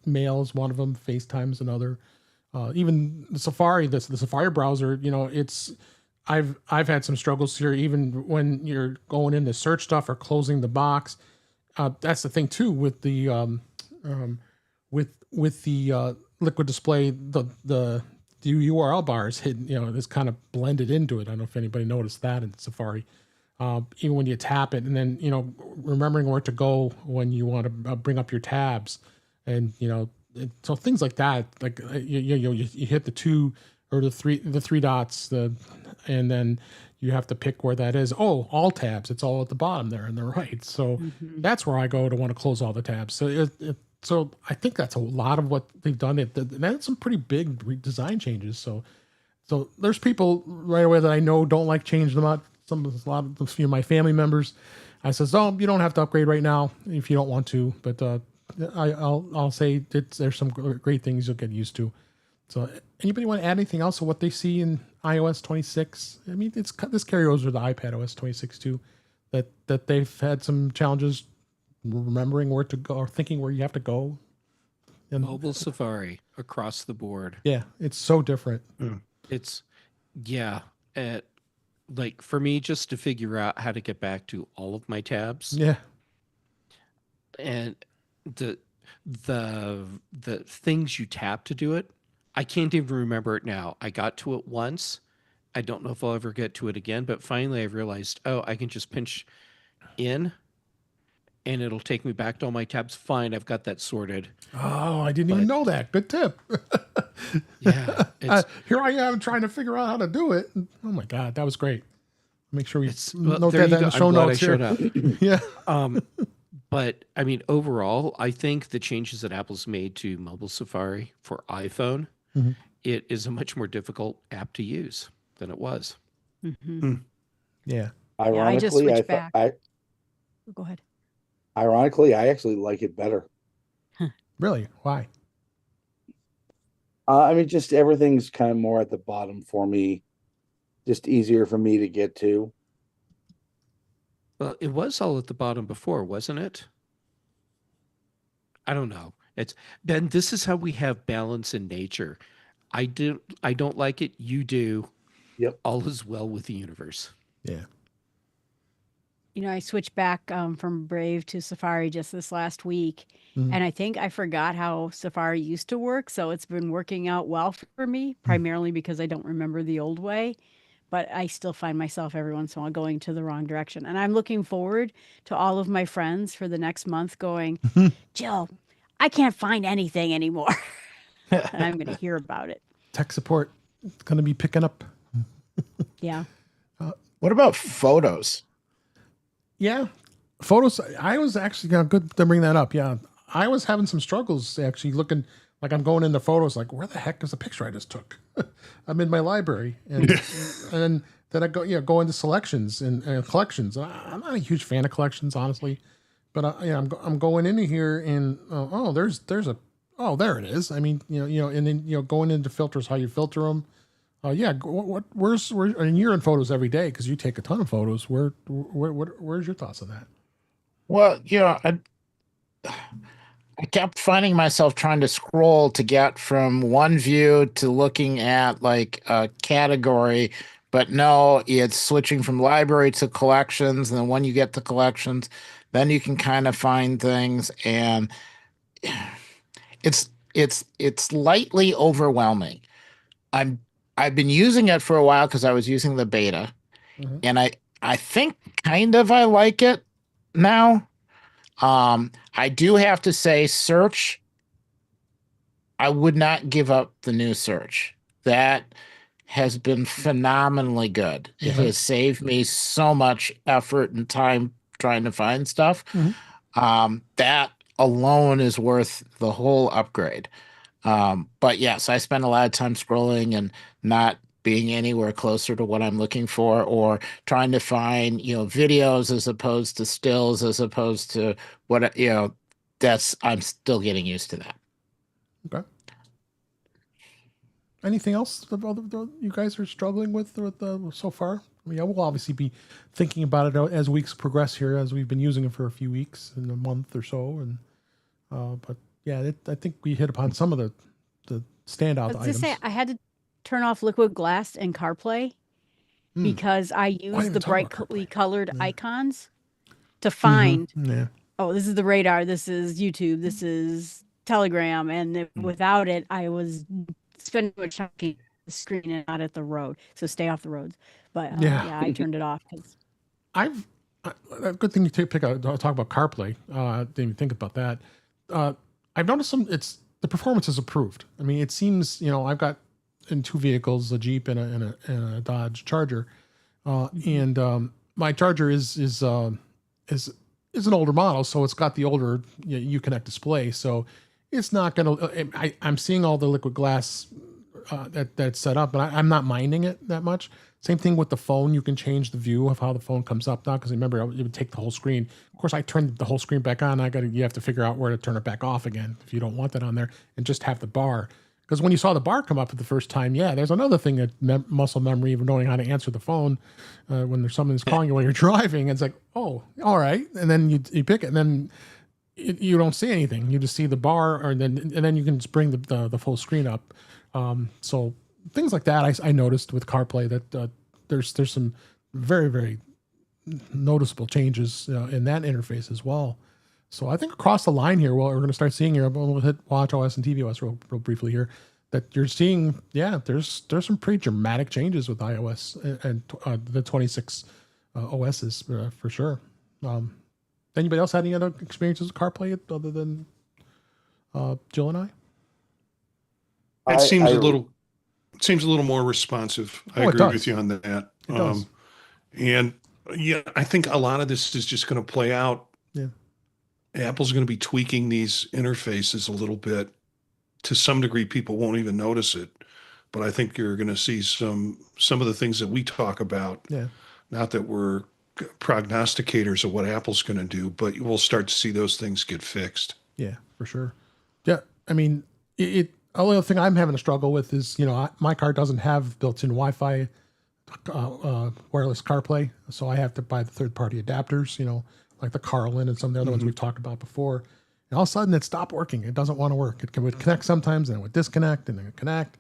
B: Mail is one of them. FaceTime is another. Even the Safari, the Safari browser, I've had some struggles here, even when you're going in to search stuff or closing the box. That's the thing too with the with the liquid display. The URL bar is hidden. It's kind of blended into it. I don't know if anybody noticed that in Safari. Even when you tap it, and then remembering where to go when you want to bring up your tabs, and so things like that. Like you hit the 2 or the 3 dots, and then you have to pick where that is. Oh, all tabs. It's all at the bottom there on the right. So that's where I go to want to close all the tabs. So so I think that's a lot of what they've done. That's some pretty big design changes. So there's people right away that I know don't like changing them out. A lot of my family members, I says, oh, you don't have to upgrade right now if you don't want to. But I'll say there's some great things you'll get used to. So anybody want to add anything else of what they see in iOS 26? I mean, this carry over to iPad OS 26 too, that they've had some challenges remembering where to go or thinking where you have to go. And
G: mobile Safari across the board.
B: Yeah, it's so different.
G: It's like for me, just to figure out how to get back to all of my tabs.
B: Yeah.
G: And the things you tap to do it, I can't even remember it now. I got to it once. I don't know if I'll ever get to it again, but finally I realized, I can just pinch in and it'll take me back to all my tabs. Fine, I've got that sorted.
B: Oh, I didn't even know that. Good tip.
G: Yeah.
B: Here I am trying to figure out how to do it. Oh my God, that was great. Make sure we note
G: there
B: that in the show notes here. Yeah.
G: But I mean, overall, I think the changes that Apple's made to mobile Safari for iPhone, it is a much more difficult app to use than it was.
B: Yeah.
A: Ironically,
C: I just switched back. Go ahead.
A: Ironically, I actually like it better.
B: Really? Why?
A: I mean, just everything's kind of more at the bottom for me. Just easier for me to get to.
G: Well, it was all at the bottom before, wasn't it? I don't know. It's Ben, this is how we have balance in nature. I don't like it. You do.
A: Yep.
G: All is well with the universe.
B: Yeah.
C: I switched back from Brave to Safari just this last week. And I think I forgot how Safari used to work. So it's been working out well for me, primarily because I don't remember the old way. But I still find myself every once in a while going to the wrong direction. And I'm looking forward to all of my friends for the next month going, Jill, I can't find anything anymore. And I'm going to hear about it.
B: Tech support is going to be picking up.
C: Yeah.
E: What about photos?
B: Yeah. Photos. I was actually good to bring that up. Yeah. I was having some struggles actually looking, like I'm going into photos, like where the heck is the picture I just took? I'm in my library, and then I go into selections and collections. I'm not a huge fan of collections, honestly, but I'm going into here and there it is. I mean, and then going into filters, how you filter them. Where's and you're in photos every day because you take a ton of photos. Where's your thoughts on that?
E: Well, I kept finding myself trying to scroll to get from one view to looking at like a category, but no, it's switching from library to collections. And then when you get to collections, then you can kind of find things, and it's lightly overwhelming. I've been using it for a while because I was using the beta, and I think kind of I like it now. I do have to say, search, I would not give up the new search. That has been phenomenally good. It has saved me so much effort and time trying to find stuff. That alone is worth the whole upgrade. But yes, I spend a lot of time scrolling and not being anywhere closer to what I'm looking for, or trying to find, videos as opposed to stills, as opposed to what, I'm still getting used to that.
B: Okay. Anything else that you guys are struggling with so far? I mean, I will obviously be thinking about it as weeks progress here, as we've been using it for a few weeks and a month or so. And but yeah, I think we hit upon some of the standout
C: I was
B: items.
C: say I had to turn off Liquid Glass and CarPlay because I use the brightly colored icons to find. Oh, this is the radar. This is YouTube. This is Telegram. And without it, I was spending much time looking at the screen and not at the road. So stay off the roads. But yeah, I turned it off because
B: a good thing you talk about CarPlay. Didn't even think about that. I've noticed the performance has improved. I mean, it seems, I've got in two vehicles, a Jeep and a Dodge Charger, and my Charger is an older model, so it's got the older Uconnect display, so it's not gonna. I'm seeing all the Liquid Glass that's set up, but I'm not minding it that much. Same thing with the phone. You can change the view of how the phone comes up now, because remember, it would take the whole screen. Of course, I turned the whole screen back on. You have to figure out where to turn it back off again if you don't want that on there, and just have the bar. Because when you saw the bar come up for the first time, there's another thing that muscle memory of knowing how to answer the phone when there's someone who's calling you while you're driving. It's like, oh, all right, and then you pick it, and then you don't see anything. You just see the bar, and then you can just bring the full screen up. So things like that I noticed with CarPlay that there's some very, very noticeable changes in that interface as well. So I think across the line here, we're going to start seeing here. We'll hit watchOS and tvOS real briefly here. That you're seeing, there's some pretty dramatic changes with iOS and the 26 OSs for sure. Anybody else had any other experiences with CarPlay other than Jill and I?
D: It seems a little more responsive. I agree with you on that.
B: It does.
D: And I think a lot of this is just going to play out.
B: Yeah.
D: Apple's going to be tweaking these interfaces a little bit. To some degree, people won't even notice it, but I think you're going to see some of the things that we talk about.
B: Yeah. Not
D: that we're prognosticators of what Apple's going to do, but we'll start to see those things get fixed.
B: Yeah, for sure. Yeah, I mean, the only other thing I'm having a struggle with is, my car doesn't have built-in Wi-Fi wireless CarPlay, so I have to buy the third-party adapters, like the Carlin and some of the other ones we've talked about before. And all of a sudden, it stopped working. It doesn't want to work. It would connect sometimes, and it would disconnect, and then it connect.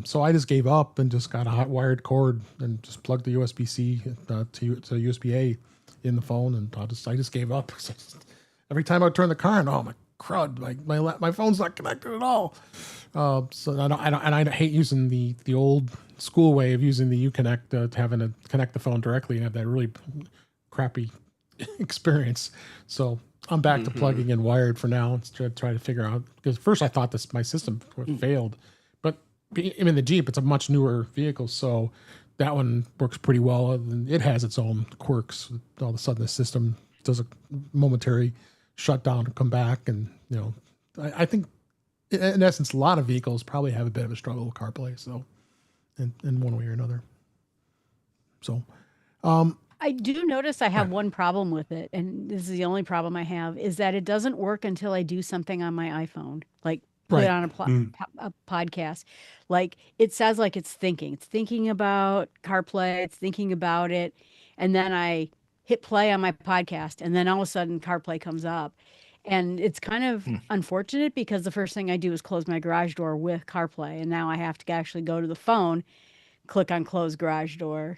B: So I just gave up and just got a hot wired cord and just plugged the USB-C to USB-A in the phone, and I just gave up. Every time I would turn the car on, oh my crud, my phone's not connected at all. So I hate using the old school way of using the Uconnect, having to connect the phone directly and have that really crappy experience. So I'm back to plugging in wired for now and try to figure out, because first I thought my system failed, but in the Jeep, it's a much newer vehicle, so that one works pretty well. It has its own quirks. All of a sudden, the system does a momentary shutdown and come back, and I think in essence, a lot of vehicles probably have a bit of a struggle with CarPlay. So, in one way or another. So,
C: I do notice I have one problem with it, and this is the only problem I have, is that it doesn't work until I do something on my iPhone, like put it on a podcast. Like it says, like it's thinking about CarPlay, it's thinking about it, and then I hit play on my podcast, and then all of a sudden CarPlay comes up. And it's kind of unfortunate, because the first thing I do is close my garage door with CarPlay, and now I have to actually go to the phone, click on close garage door,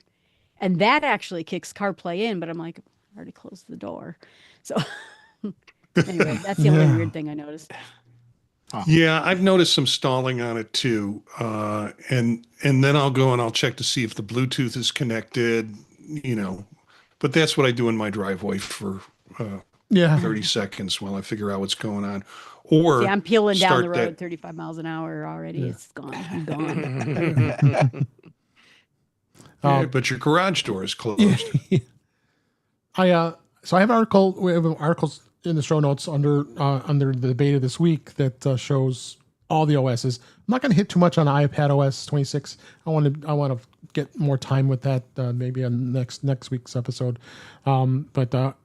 C: and that actually kicks CarPlay in, but I'm like, I already closed the door. So anyway, that's the only weird thing I noticed.
D: Yeah, I've noticed some stalling on it too. And then I'll go and I'll check to see if the Bluetooth is connected. but that's what I do in my driveway for
B: Yeah.
D: 30 seconds while I figure out what's going on.
C: See,
D: Or
C: I'm peeling down the
D: start
C: road
D: that.
C: 35 miles an hour already.
B: Yeah.
C: It's gone. I'm gone.
D: Yeah, but your garage door is closed.
B: So I have we have articles in the show notes under the beta this week that shows all the OSs. I'm not going to hit too much on iPad OS 26. I want to get more time with that maybe on next week's episode. But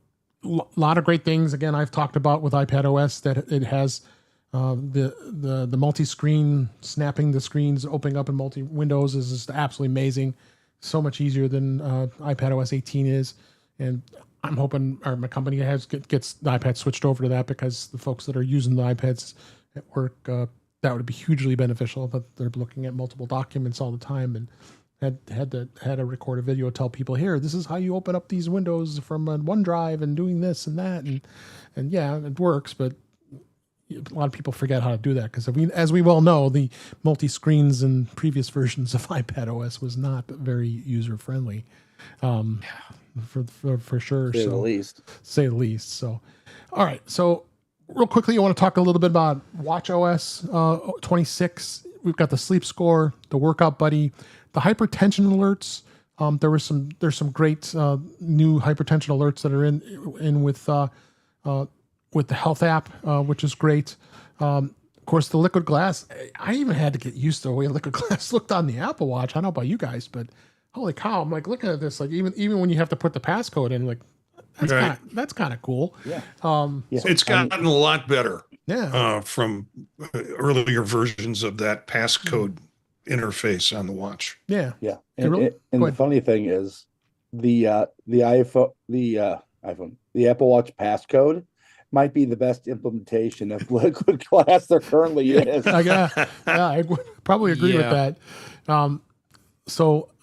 B: lot of great things. Again, I've talked about with iPad OS that it has the multi-screen snapping the screens, opening up in multi windows is just absolutely amazing. So much easier than iPad OS 18 is, and I'm hoping my company gets the iPad switched over to that, because the folks that are using the iPads at work, that would be hugely beneficial. That they're looking at multiple documents all the time, and had to record a video, tell people, here, this is how you open up these windows from OneDrive, and doing this and that, and yeah, it works, but a lot of people forget how to do that, because as we well know, the multi-screens in previous versions of iPad OS was not very user-friendly, for sure.
A: Say the least.
B: Say the least. So, all right. So, real quickly, I want to talk a little bit about WatchOS 26. We've got the sleep score, the workout buddy, the hypertension alerts. There's some great new hypertension alerts that are in with the health app, which is great. Of course, the liquid glass. I even had to get used to the way liquid glass looked on the Apple Watch. I don't know about you guys, but holy cow! I'm like looking at this, like even when you have to put the passcode in, like that's kind of cool.
A: Yeah.
D: Yeah. It's gotten a lot better.
B: Yeah.
D: From earlier versions of that passcode interface on the watch.
B: Yeah.
A: Yeah. And the funny thing is, the Apple Watch passcode might be the best implementation of liquid glass there currently is.
B: I would probably agree with that. But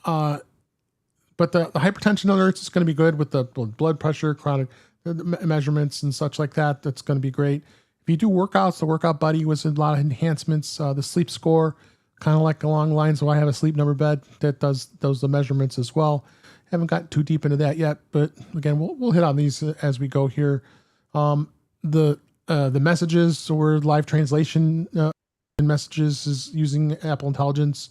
B: the hypertension alerts is going to be good with the blood pressure, chronic measurements and such like that. That's going to be great. If you do workouts, the workout buddy was a lot of enhancements. The sleep score, kind of like along the lines of I have a sleep number bed that does the measurements as well. Haven't gotten too deep into that yet, but again, we'll hit on these as we go here. The messages or live translation in messages is using Apple Intelligence,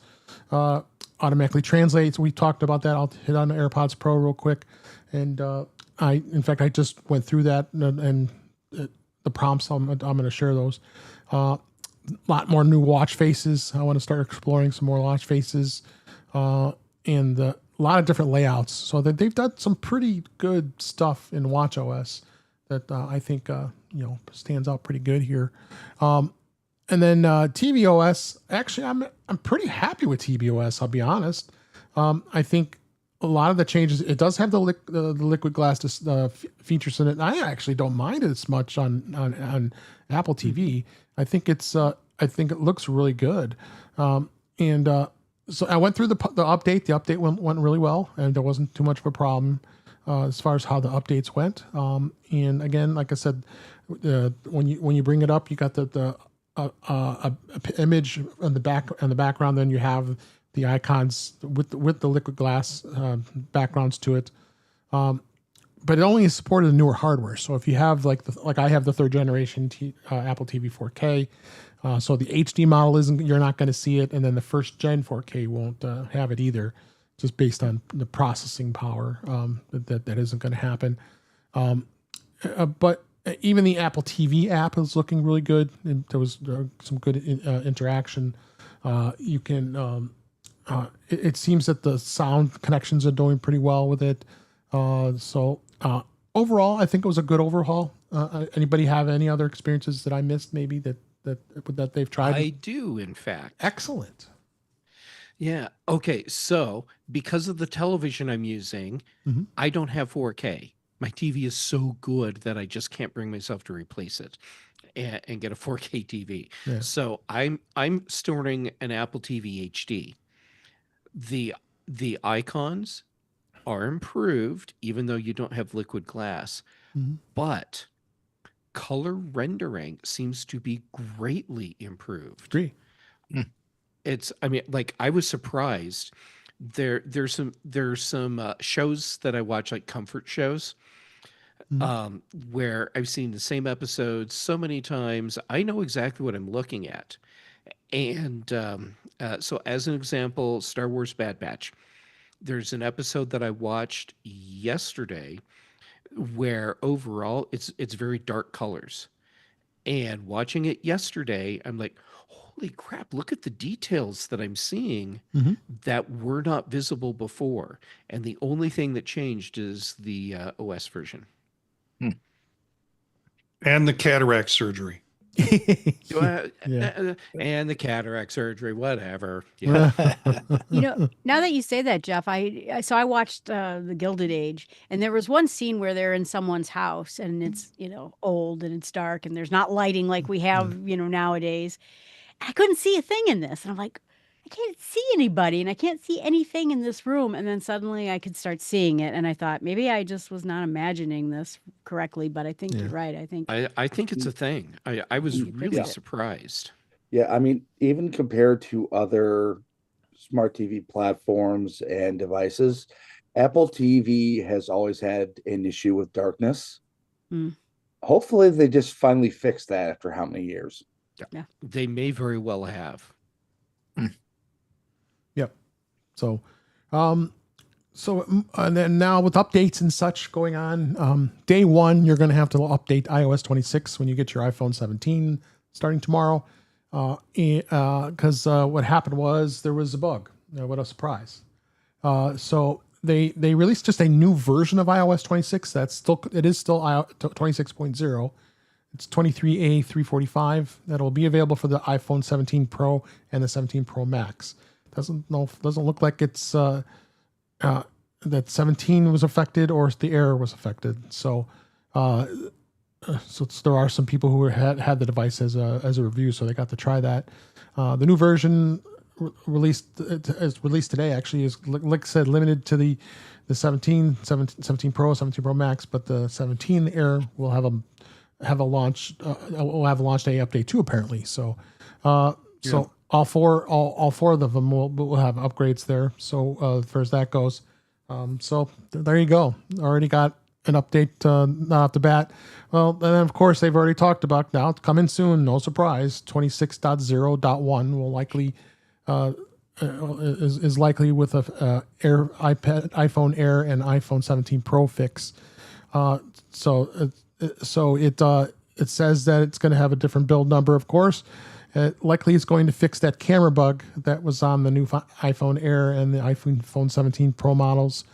B: automatically translates. We talked about that. I'll hit on the AirPods Pro real quick. And I just went through that and the prompts. I'm going to share those. A lot more new watch faces. I want to start exploring some more watch faces, and a lot of different layouts. So that they've done some pretty good stuff in WatchOS that I think stands out pretty good here. And then tvOS. Actually, I'm pretty happy with tvOS. I'll be honest. I think a lot of the changes. It does have the liquid glass features in it. And I actually don't mind it as much on Apple TV. I think it looks really good. So I went through the update. The update went really well, and there wasn't too much of a problem as far as how the updates went. And again, like I said, when you bring it up, you got the image on the background. Then you have the icons with the liquid glass backgrounds to it. But it only is supported in newer hardware. So if you have like I have the third generation Apple TV 4K, so the HD model you're not going to see it, and then the first gen 4K won't have it either, just based on the processing power. That isn't going to happen. But even the Apple TV app is looking really good. And there was some good interaction. You can. It seems that the sound connections are doing pretty well with it. So overall, I think it was a good overhaul. Anybody have any other experiences that I missed? Maybe that they've tried.
G: I do, in fact.
B: Excellent.
G: Yeah. Okay. So because of the television I'm using, I don't have 4K. My TV is so good that I just can't bring myself to replace it and get a 4K TV.
B: Yeah.
G: So I'm storing an Apple TV HD. The icons are improved, even though you don't have liquid glass, but color rendering seems to be greatly improved.
B: Agree.
G: I was surprised There's some shows that I watch, like comfort shows, where I've seen the same episodes so many times. I know exactly what I'm looking at. And so, as an example, Star Wars Bad Batch. There's an episode that I watched yesterday where overall it's very dark colors. And watching it yesterday, I'm like, holy crap, look at the details that I'm seeing that were not visible before. And the only thing that changed is the OS version.
D: And the cataract surgery.
G: And the cataract surgery, whatever.
C: Now that you say that, Jeff, I watched The Gilded Age, and there was one scene where they're in someone's house, and it's old and it's dark, and there's not lighting like we have nowadays. I couldn't see a thing in this, and I'm like, I can't see anybody, and I can't see anything in this room. And then suddenly I could start seeing it, and I thought maybe I just was not imagining this correctly. But I think you're right.
G: I think it's a thing. I was really surprised.
A: Yeah, I mean, even compared to other smart TV platforms and devices, Apple TV has always had an issue with darkness. Hopefully, they just finally fixed that after how many years?
G: Yeah. They may very well have.
B: Yep. So, and then now with updates and such going on, day one, you're going to have to update iOS 26 when you get your iPhone 17 starting tomorrow. Because what happened was there was a bug. What a surprise. So they released just a new version of iOS 26. It is still 26.0. It's 23A 345. That'll be available for the iPhone 17 Pro and the 17 Pro Max. Doesn't look like it's that 17 was affected or the error was affected. So there are some people who had the device as a review, so they got to try that. The new version released today actually is, like I said, limited to the 17 Pro, 17 Pro Max, but the 17 Air will have a launch day update too, apparently. So so all four of them will have upgrades there. So as far as that goes, so there you go. Already got an update not off the bat. Well, and then of course they've already talked about now it's coming soon. No surprise. 26.0.1 will likely is likely with a iPhone Air and iPhone 17 Pro fix. So it says that it's going to have a different build number, of course. Likely it's going to fix that camera bug that was on the new iPhone Air and the iPhone 17 Pro models.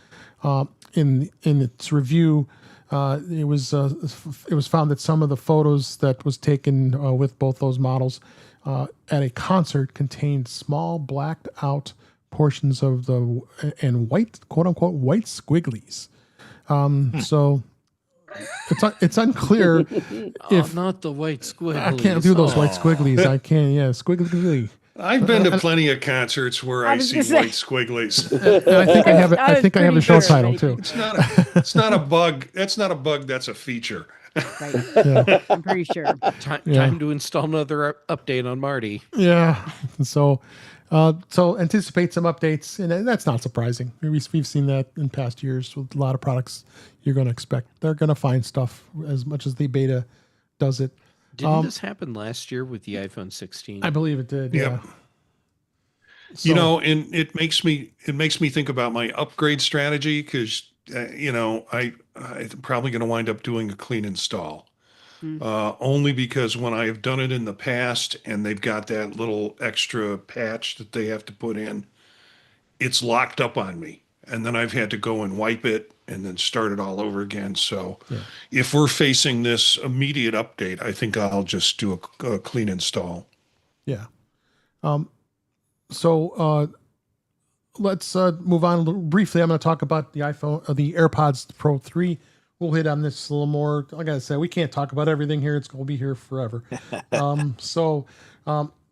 B: In its review, it was found that some of the photos that was taken with both those models at a concert contained small blacked out portions of and white, quote unquote, white squigglies. So it's unclear if
G: not the white squigglies.
B: I can't do those white squigglies. I can't. Yeah, squiggly.
D: I've been to plenty of concerts where I see white squigglies.
B: And I think I have a show title too.
D: It's not a bug. That's not a bug. That's a feature.
C: Right. Yeah. I'm pretty sure.
G: Time to install another update on Marty.
B: Yeah. So anticipate some updates, and that's not surprising. We've seen that in past years with a lot of products. You're going to expect they're going to find stuff as much as the beta does it.
G: Didn't this happen last year with the iPhone 16?
B: I believe it did.
D: Yep.
B: Yeah.
D: So, and it makes me think about my upgrade strategy because I'm probably going to wind up doing a clean install. Only because when I have done it in the past and they've got that little extra patch that they have to put in, it's locked up on me. And then I've had to go and wipe it and then start it all over again. So if we're facing this immediate update, I think I'll just do a clean install.
B: Yeah. So let's move on a little briefly. I'm going to talk about the the AirPods Pro 3. We'll hit on this a little more. Like I said, we can't talk about everything here. It's going to be here forever.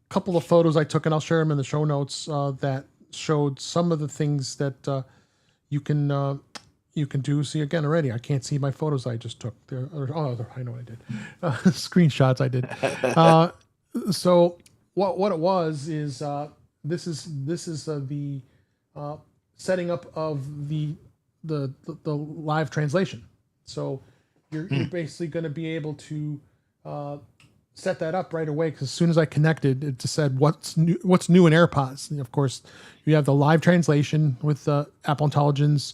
B: Couple of photos I took, and I'll share them in the show notes that showed some of the things that you can do. See, again, already, I can't see my photos I just took. I know I did. Screenshots I did. So what it was is this is the setting up of the live translation. So you're basically going to be able to set that up right away, because as soon as I connected, it just said what's new in AirPods. And of course, you have the live translation with Apple Intelligence.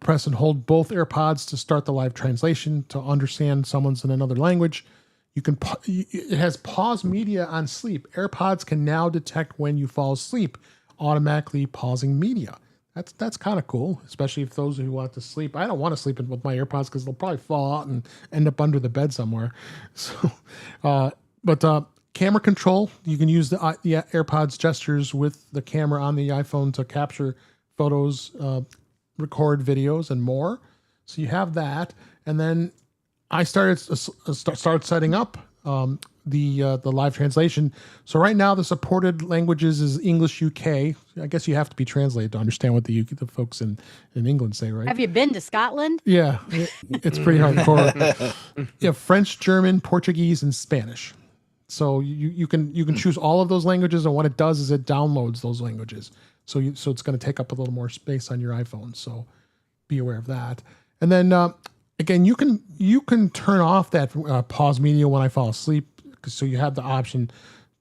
B: Press and hold both AirPods to start the live translation to understand someone's in another language. You can it has pause media on sleep. AirPods can now detect when you fall asleep, automatically pausing media. That's kind of cool, especially if those who want to sleep. I don't want to sleep with my AirPods because they'll probably fall out and end up under the bed somewhere. So, but camera control, you can use the AirPods gestures with the camera on the iPhone to capture photos, record videos, and more. So you have that, and then I started setting up the live translation. So right now the supported languages is English UK. I guess you have to be translated to understand what the folks in England say, right?
C: Have you been to Scotland?
B: Yeah, it's pretty hardcore. You have French, German, Portuguese, and Spanish. So you can choose all of those languages, and what it does is it downloads those languages. So it's going to take up a little more space on your iPhone. So be aware of that. And then again, you can turn off that pause media when I fall asleep, so you have the option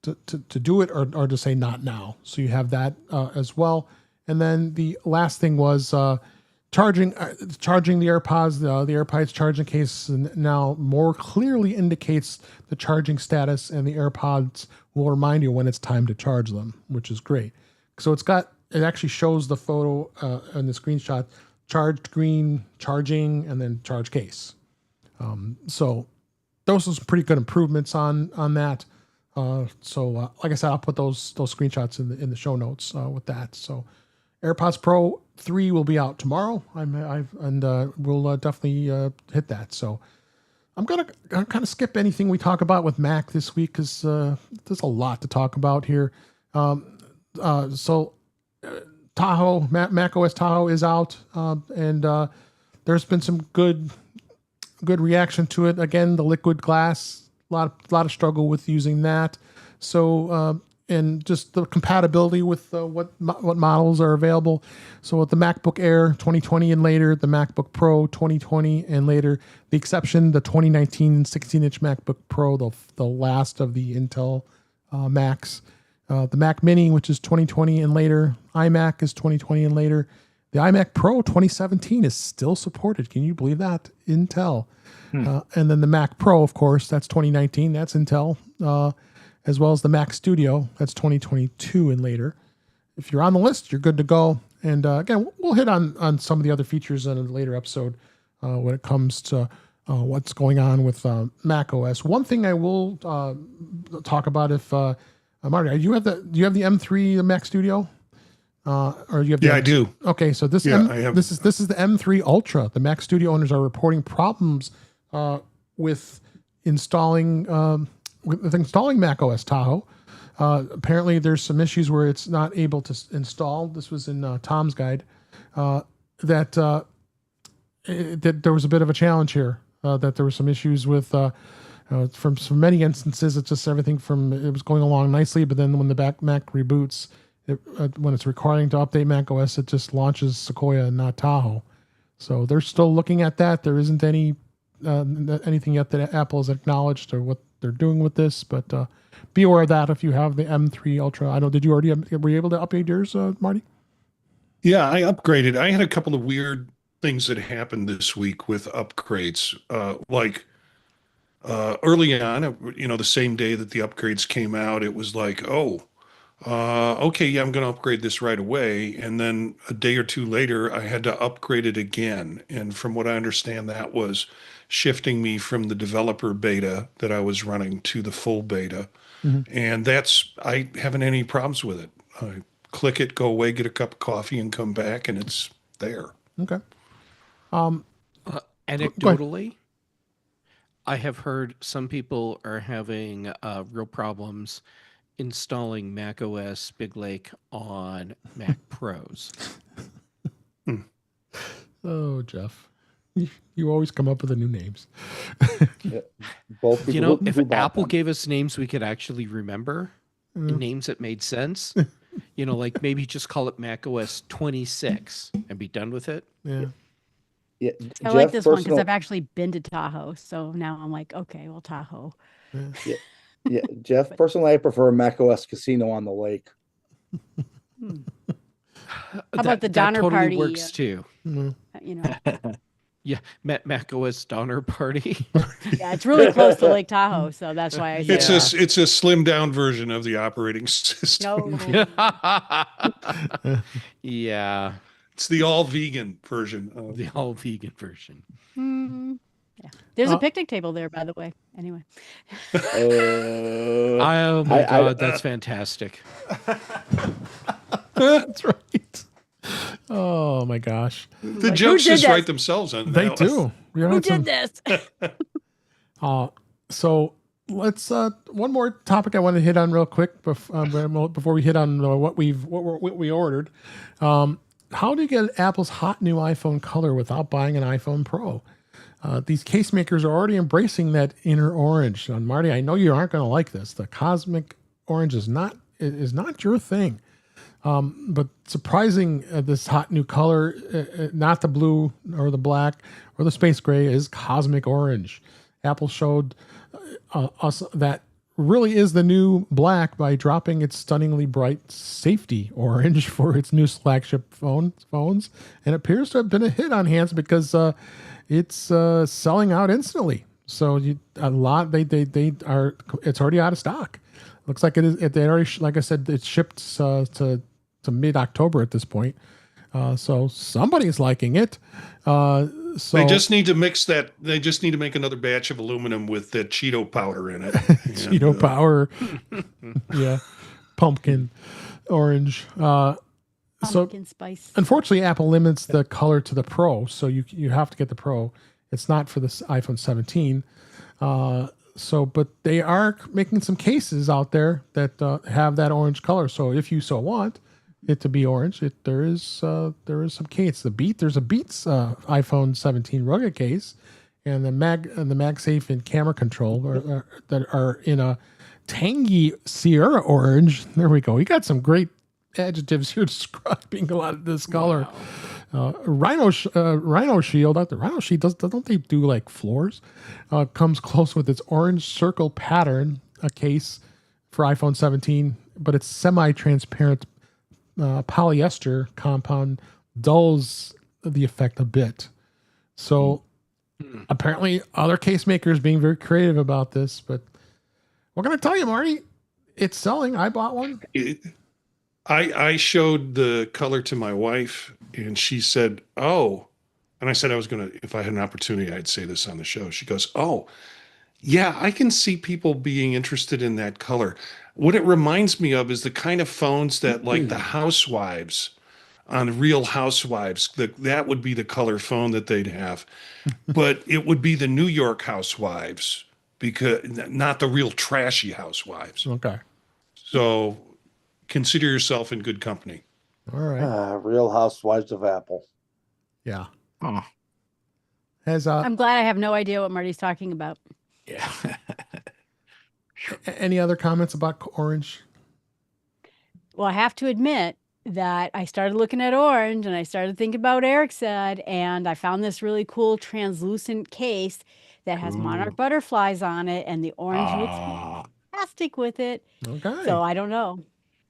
B: to do it or to say not now. So you have that as well. And then the last thing was charging the AirPods. The AirPods charging case now more clearly indicates the charging status, and the AirPods will remind you when it's time to charge them, which is great. So it actually shows the photo in the screenshot, charged green, charging, and then charge case. So those are some pretty good improvements on that. So like I said, I'll put those screenshots in the show notes with that. So AirPods Pro 3 will be out tomorrow. We'll definitely hit that. So I'm gonna kind of skip anything we talk about with Mac this week, because there's a lot to talk about here. So Tahoe, Mac OS Tahoe is out, and there's been some good reaction to it. Again, the liquid glass, a lot of struggle with using that. So and just the compatibility with what models are available. So with the MacBook Air 2020 and later, the MacBook Pro 2020 and later, the exception, the 2019 16-inch MacBook Pro, the last of the Intel Macs. The Mac Mini, which is 2020 and later. iMac is 2020 and later. The iMac Pro 2017 is still supported. Can you believe that? Intel. And then the Mac Pro, of course, that's 2019. That's Intel. As well as the Mac Studio. That's 2022 and later. If you're on the list, you're good to go. And again, we'll hit on some of the other features in a later episode when it comes to what's going on with Mac OS. One thing I will talk about, if Marty, do you have the M3 Mac Studio? Or you have the
D: I do.
B: Okay, so this
D: I have.
B: this is the M3 Ultra. The Mac Studio owners are reporting problems with installing Mac OS Tahoe. Apparently, there's some issues where it's not able to install. This was in Tom's guide. That there was a bit of a challenge here. That there were some issues with. From many instances, it's just everything it was going along nicely, but then when the Mac reboots, when it's requiring to update Mac OS, it just launches Sequoia and not Tahoe. So they're still looking at that. There isn't anything yet that Apple has acknowledged or what they're doing with this, but be aware of that if you have the M3 Ultra. I know, were you able to update yours, Marty?
D: Yeah, I upgraded. I had a couple of weird things that happened this week with upgrades. Early on, the same day that the upgrades came out, it was like, okay, yeah, I'm going to upgrade this right away. And then a day or two later, I had to upgrade it again. And from what I understand, that was shifting me from the developer beta that I was running to the full beta. Mm-hmm. And I haven't any problems with it. I click it, go away, get a cup of coffee, and come back, and it's there.
B: Okay.
G: Anecdotally, I have heard some people are having real problems installing Mac OS Big Lake on Mac Pros.
B: Oh, Jeff. You always come up with the new names.
A: Yeah. Both
G: If Apple gave us names we could actually remember, names that made sense, like maybe just call it macOS 26 and be done with it.
B: Yeah.
A: Yeah,
C: I like
A: Jeff
C: this one because
A: personal.
C: I've actually been to Tahoe. So now I'm like, okay, well, Tahoe.
A: Yeah, yeah, Jeff personally, I prefer macOS Casino on the Lake.
C: Hmm. How about the Donner
G: totally
C: Party?
G: works too.
B: Mm-hmm.
C: You know,
G: Yeah, macOS Donner Party.
C: yeah, it's really close to Lake Tahoe, so that's why I
D: It's
C: say
G: Yeah.
D: a it's a slimmed down version of the operating system.
C: no.
G: Yeah,
D: It's the all vegan version of
G: the all vegan version.
C: Mm, yeah, there's a picnic table there, by the way. Anyway,
G: Oh my God, that's fantastic.
B: That's right. Oh my gosh.
D: the
C: like,
D: jokes
C: who did
D: just write
C: this?
D: themselves on
B: They
D: that.
B: do. We
C: Who
B: had
C: did this?
B: So let's one more topic I want to hit on real quick before we hit on what we ordered. How do you get Apple's hot new iPhone color without buying an iPhone Pro? These case makers are already embracing that inner orange. And Marty, I know you aren't going to like this. The cosmic orange is not your thing. But surprising, this hot new color, not the blue or the black or the space gray, is cosmic orange. Apple showed us that really is the new black by dropping its stunningly bright safety orange for its new flagship phones, and appears to have been a hit on hands because it's selling out instantly. So they are, it's already out of stock. Looks like it is. They already, like I said, it shipped to mid-October at this point. So somebody's liking it. So
D: They just need to mix that. They just need to make another batch of aluminum with the Cheeto powder in it.
B: Cheeto power. Yeah. Pumpkin orange.
C: Pumpkin spice.
B: Unfortunately, Apple limits the color to the Pro. So you have to get the Pro. It's not for this iPhone 17. But they are making some cases out there that have that orange color. So if you so want it to be orange, there is some case. There's a Beats iPhone 17 rugged case, and the MagSafe and camera control that are in a tangy Sierra orange. There we go. You got some great adjectives here describing a lot of this color. Rhino Shield. The Rhino Shield don't they do like floors? Comes close with its orange circle pattern, a case for iPhone 17, but it's semi-transparent polyester compound dulls the effect a bit. So apparently other case makers being very creative about this, but we're going to tell you, Marty, it's selling. I bought one.
D: I showed the color to my wife, and she said, "Oh," and I said I was gonna, if I had an opportunity, I'd say this on the show. She goes, "Oh, yeah, I can see people being interested in that color." What it reminds me of is the kind of phones that, like the housewives on Real Housewives, that would be the color phone that they'd have, but it would be the New York housewives, because not the real trashy housewives.
B: Okay.
D: So consider yourself in good company.
B: All right.
A: Real Housewives of Apple.
B: Yeah.
E: Oh,
C: I'm glad I have no idea what Marty's talking about.
E: yeah.
B: Any other comments about orange?
C: Well, I have to admit that I started looking at orange and I started thinking about Eric said, and I found this really cool translucent case that has monarch butterflies on it, and the orange looks fantastic with it.
B: Okay.
C: So I don't know.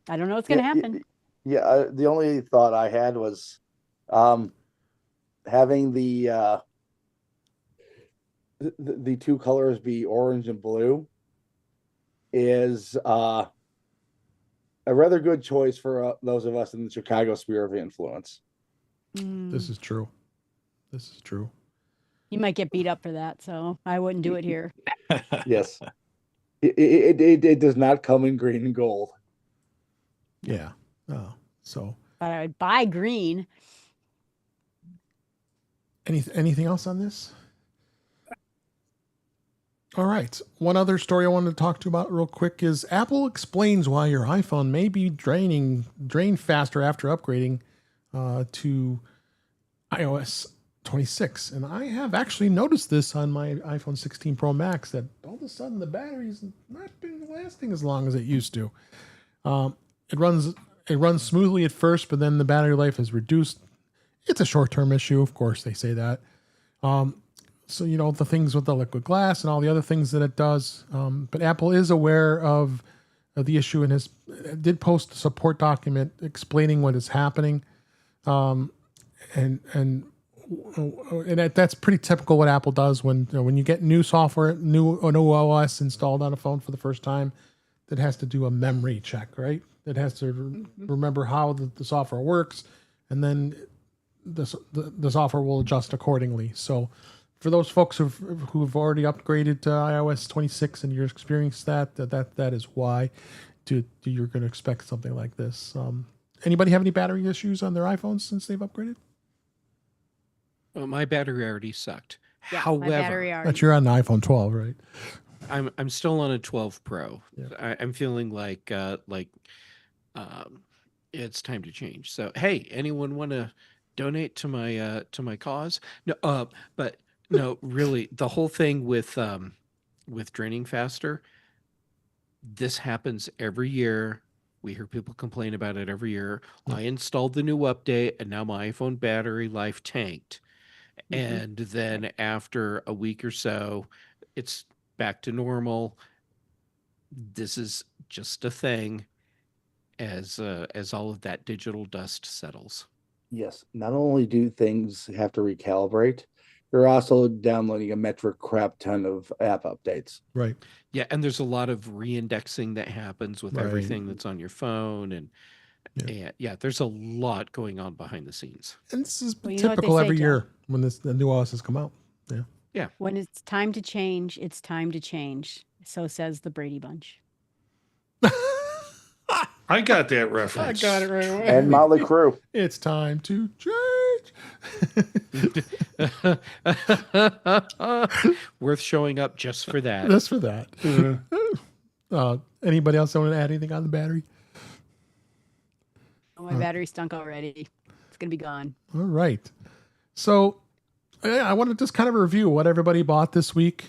C: I don't know what's going to happen.
A: Yeah, the only thought I had was having the two colors be orange and blue is a rather good choice for those of us in the Chicago sphere of influence.
B: This is true.
C: You might get beat up for that, so I wouldn't do it here.
A: Yes. It does not come in green and gold.
B: Yeah. So
C: But I would buy green.
B: anything else on this? All right. One other story I wanted to talk to you about real quick is Apple explains why your iPhone may be drain faster after upgrading to iOS 26. And I have actually noticed this on my iPhone 16 Pro Max, that all of a sudden the battery's not been lasting as long as it used to. It runs it runs smoothly at first, but then the battery life is reduced. It's a short-term issue, of course. They say that. So the things with the liquid glass and all the other things that it does. But Apple is aware of the issue and did post a support document explaining what is happening. And that's pretty typical what Apple does when you get new software, new OS installed on a phone for the first time. That has to do a memory check, right? It has to remember how the software works, and then the software will adjust accordingly. So, for those folks who've already upgraded to iOS 26 and you're experiencing that is why you're going to expect something like this. Anybody have any battery issues on their iPhones since they've upgraded?
G: Well, my battery already sucked.
C: Yeah,
G: However,
C: my battery already.
B: But you're on the iPhone 12, right?
G: I'm still on a 12 Pro.
B: Yeah.
G: I'm feeling like it's time to change. So hey, anyone want to donate to my cause? No, but no, really, the whole thing with draining faster. This happens every year. We hear people complain about it every year.
B: Yeah.
G: I installed the new update, and now my iPhone battery life tanked.
C: Mm-hmm.
G: And then after a week or so, it's back to normal. This is just a thing as all of that digital dust settles.
A: Yes. Not only do things have to recalibrate, you're also downloading a metric crap ton of app updates.
B: Right.
G: Yeah, and there's a lot of re-indexing that happens with
B: Right.
G: everything that's on your phone, and there's a lot going on behind the scenes.
B: And this is
C: Well, you know what they
B: typical
C: say,
B: every
C: Jeff?
B: year when the new OS has come out. Yeah.
G: Yeah.
C: When it's time to change, it's time to change. So says the Brady Bunch.
D: I got that reference.
B: I got it right away.
A: And Motley Crue.
B: It's time to change.
G: Worth showing up just for that.
B: Just for that.
D: Yeah.
B: Anybody else want to add anything on the battery?
C: Oh, my battery stunk already. It's gonna be gone.
B: All right. So I want to just kind of review what everybody bought this week.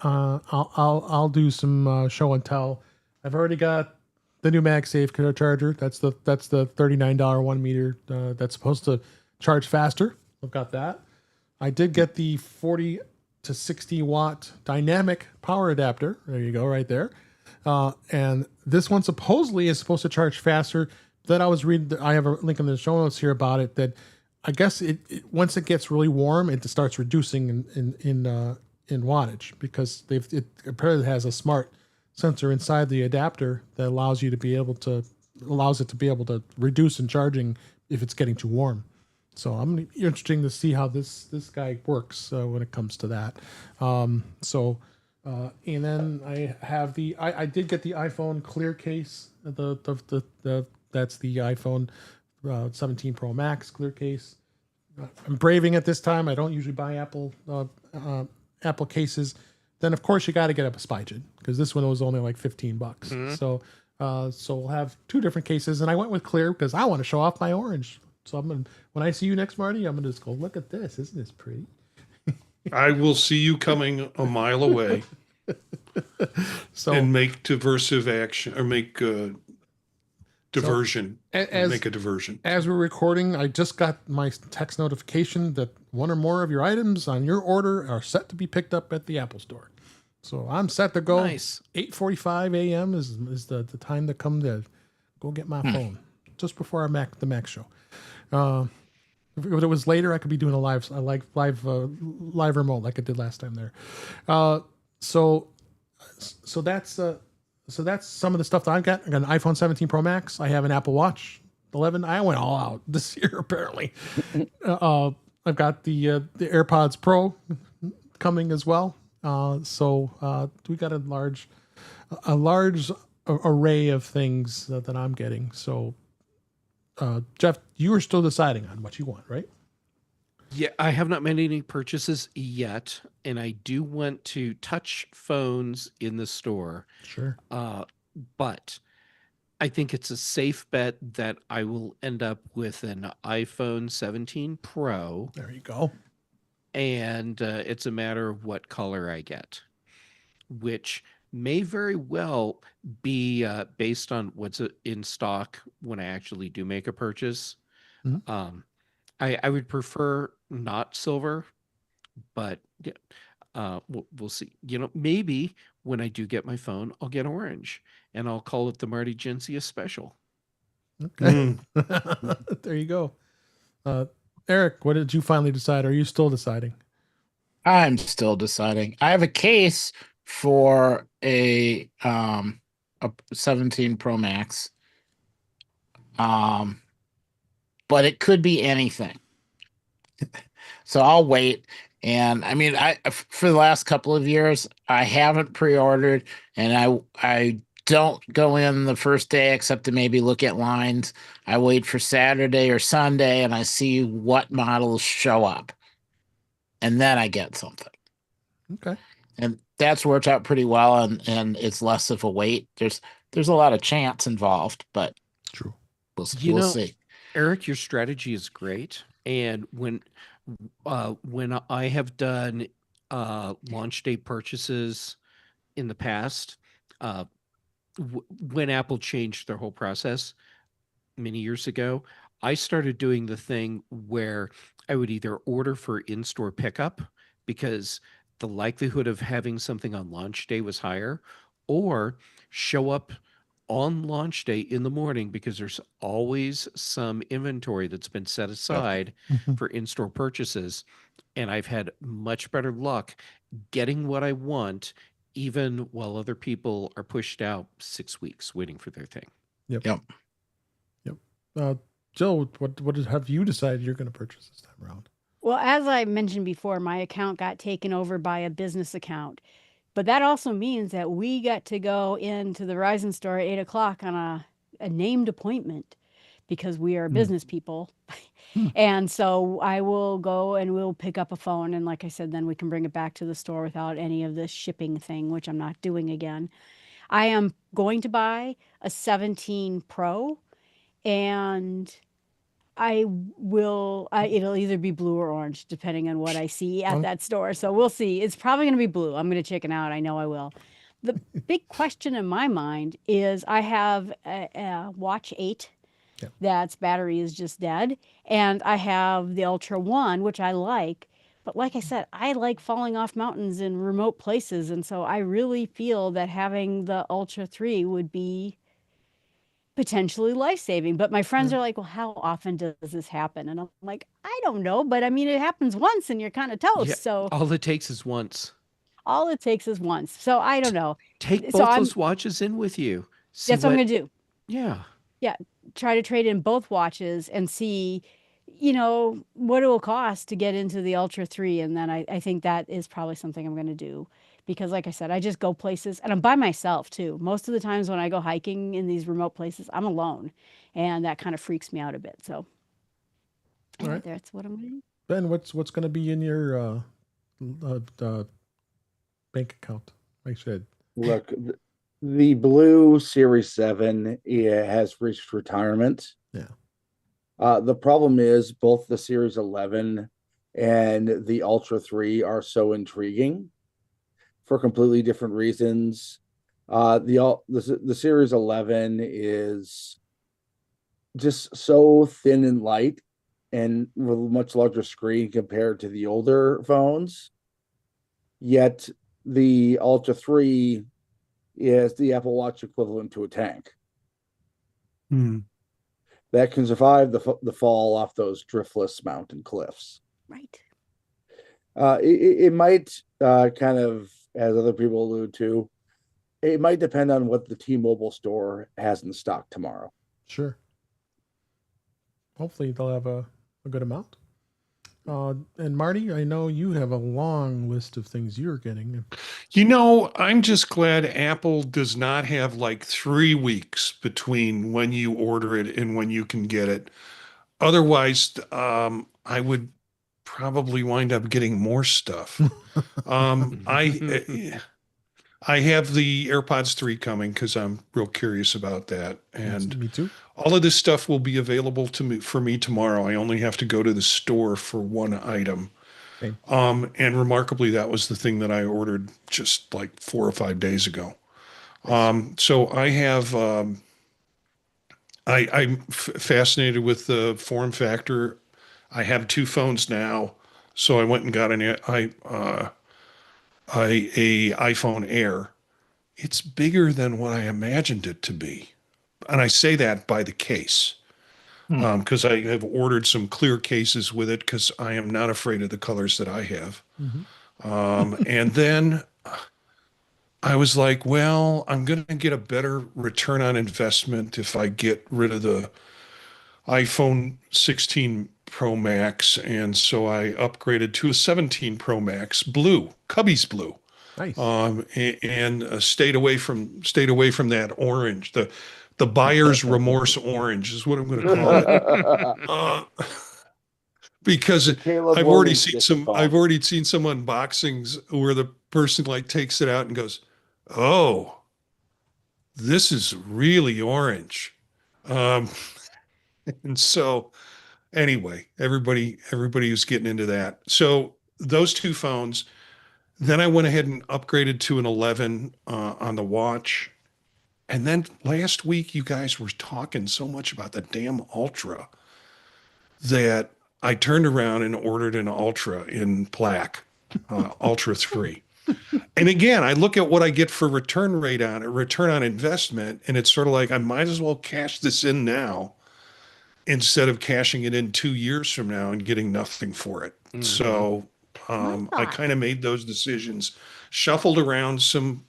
B: I'll do some show and tell. I've already got the new MagSafe charger. That's the $39 1 meter that's supposed to charge faster. I've got that. I did get the 40 to 60 watt dynamic power adapter. There you go, right there. And this one supposedly is supposed to charge faster. Then I was reading. I have a link in the show notes here about it. That I guess it once it gets really warm, it starts reducing in wattage because it apparently has a smart sensor inside the adapter that allows it to be able to reduce in charging if it's getting too warm. So I'm interesting to see how this guy works when it comes to that. And then I have I did get the iPhone clear case. That's the iPhone 17 Pro Max clear case. I'm braving it this time. I don't usually buy Apple cases. Then of course you got to get up a Spygen because this one was only like $15. Mm-hmm. So we'll have two different cases, and I went with clear because I want to show off my orange. So when I see you next, Marty, I'm gonna just go look at this. Isn't this pretty?
D: I will see you coming a mile away. And make diversive action or make diversion. Make a diversion.
B: As we're recording, I just got my text notification that one or more of your items on your order are set to be picked up at the Apple Store. So I'm set to go.
G: Nice.
B: 8:45 a.m. is the time to come to go get my phone just before the Mac show. If it was later, I could be doing a live remote like I did last time there. So that's some of the stuff that I've got. I got an iPhone 17 Pro Max. I have an Apple Watch 11. I went all out this year apparently. I've got the AirPods Pro coming as well. So we got a large array of things that I'm getting. So. Jeff, you are still deciding on what you want, right?
G: Yeah, I have not made any purchases yet, and I do want to touch phones in the store.
B: Sure.
G: But I think it's a safe bet that I will end up with an iPhone 17 Pro.
B: There you go.
G: And it's a matter of what color I get, which may very well be based on what's in stock when I actually do make a purchase.
B: Mhm.
G: I would prefer not silver, but yeah, we'll see. Maybe when I do get my phone, I'll get orange, and I'll call it the Marty Gencia special.
B: Okay. There you go. Eric, what did you finally decide? Are you still deciding?
E: I'm still deciding. I have a case for a 17 Pro Max. But it could be anything. So I'll wait. And I mean, for the last couple of years, I haven't pre-ordered, and I don't go in the first day except to maybe look at lines. I wait for Saturday or Sunday, and I see what models show up, and then I get something.
B: Okay.
E: And that's worked out pretty well, and it's less of a wait. There's a lot of chance involved, but
B: True.
E: we'll
G: You know,
E: see.
G: Eric, your strategy is great. And when I have done launch day purchases in the past, when Apple changed their whole process many years ago, I started doing the thing where I would either order for in-store pickup because the likelihood of having something on launch day was higher, or show up on launch day in the morning because there's always some inventory that's been set aside
B: Mhm.
G: for in-store purchases. And I've had much better luck getting what I want, even while other people are pushed out 6 weeks waiting for their thing.
B: Yep.
E: Yep.
B: Joe, what have you decided you're going to purchase this time around?
C: Well, as I mentioned before, my account got taken over by a business account. But that also means that we got to go into the Verizon store at 8 o'clock on a named appointment because we are business people.
B: Hmm.
C: And so I will go and we'll pick up a phone. And like I said, then we can bring it back to the store without any of this shipping thing, which I'm not doing again. I am going to buy a 17 Pro, and it'll either be blue or orange, depending on what I see at that store. So we'll see. It's probably going to be blue. I'm going to chicken out. I know I will. The big question in my mind is I have a Watch 8
B: Yeah.
C: that's battery is just dead. And I have the Ultra One, which I like. But like I said, I like falling off mountains in remote places. And so I really feel that having the Ultra 3 would be potentially life-saving. But my friends
B: Yeah.
C: are like, well, how often does this happen? And I'm like, I don't know, but I mean, it happens once and you're kind of toast.
G: Yeah,
C: So
G: all it takes is once.
C: all it takes is once. So I don't know.
G: Take
C: So
G: both those watches in with you. See
C: that's what I'm
G: what,
C: going to do.
G: yeah.
C: Yeah. Try to trade in both watches and see, what it will cost to get into the Ultra 3. And then I think that is probably something I'm going to do. Because like I said, I just go places and I'm by myself too. Most of the times when I go hiking in these remote places, I'm alone. And that kind of freaks me out a bit. So
B: All right.
C: that's what I'm going to do.
B: Ben, what's going to be in your bank account? I said.
A: Look, the blue Series 7 has reached retirement.
B: Yeah.
A: The problem is both the Series 11 and the Ultra 3 are so intriguing for completely different reasons. The Series 11 is just so thin and light and with a much larger screen compared to the older phones. Yet the Ultra 3 is the Apple Watch equivalent to a tank that can survive the fall off those driftless mountain cliffs.
C: Right.
A: It might kind of, as other people allude to, it might depend on what the T-Mobile store has in stock tomorrow.
B: Sure. Hopefully they'll have a good amount. And Marty, I know you have a long list of things you're getting.
D: I'm just glad Apple does not have like 3 weeks between when you order it and when you can get it. Otherwise, I would probably wind up getting more stuff. I have the AirPods 3 coming because I'm real curious about that. And
B: me too.
D: all of this stuff will be available for me tomorrow. I only have to go to the store for one item.
B: Okay.
D: And remarkably, that was the thing that I ordered just like 4 or 5 days ago. So I have, I'm fascinated with the form factor. I have two phones now, so I went and got a iPhone Air. It's bigger than what I imagined it to be, and I say that by the case. Because I have ordered some clear cases with it because I am not afraid of the colors that I have. And then I was like, well, I'm going to get a better return on investment if I get rid of the iPhone 16 Pro Max. And so I upgraded to a 17 Pro Max blue, Cubby's blue.
B: Nice.
D: And stayed away from that orange. The buyer's remorse orange is what I'm going to call it. Because
A: Caleb
D: I've already
A: Williams
D: seen
A: gets the
D: some
A: phone.
D: I've already seen some unboxings where the person like takes it out and goes, "Oh, this is really orange." Um, and so anyway, everybody was getting into that. So those two phones. Then I went ahead and upgraded to an 11 on the watch. And then last week, you guys were talking so much about the damn Ultra that I turned around and ordered an Ultra in black, Ultra 3. And again, I look at what I get for return on investment, and it's sort of like I might as well cash this in now instead of cashing it in 2 years from now and getting nothing for it. So I kind of made those decisions, shuffled around some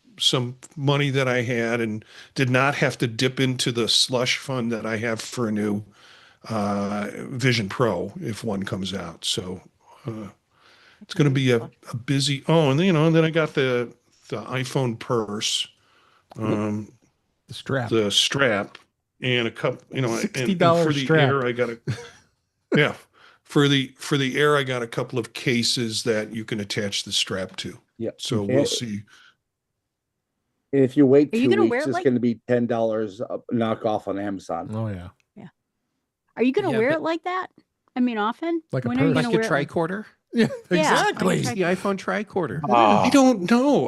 D: money that I had, and did not have to dip into the slush fund that I have for a new Vision Pro if one comes out. So it's going to be a busy. Oh, and and then I got the iPhone purse,
B: The strap.
D: the strap, and a cup. And
B: $60
D: for the
B: strap.
D: Air, I got yeah. For the Air, I got a couple of cases that you can attach the strap to.
A: Yeah.
D: So we'll see.
A: And if you wait
C: Are you
A: 2
C: gonna wear
A: weeks,
C: it
A: it's
C: like-
A: going to be $10 knockoff on Amazon.
B: Oh yeah.
C: Are you going to
G: Yeah,
C: wear
G: but-
C: it like that? I mean, often?
B: Like a
C: When are you
B: purse.
C: gonna
G: Like a
C: wear it
G: tricorder?
B: Yeah,
C: Yeah,
B: exactly.
C: like
G: The iPhone tricorder.
D: I don't know.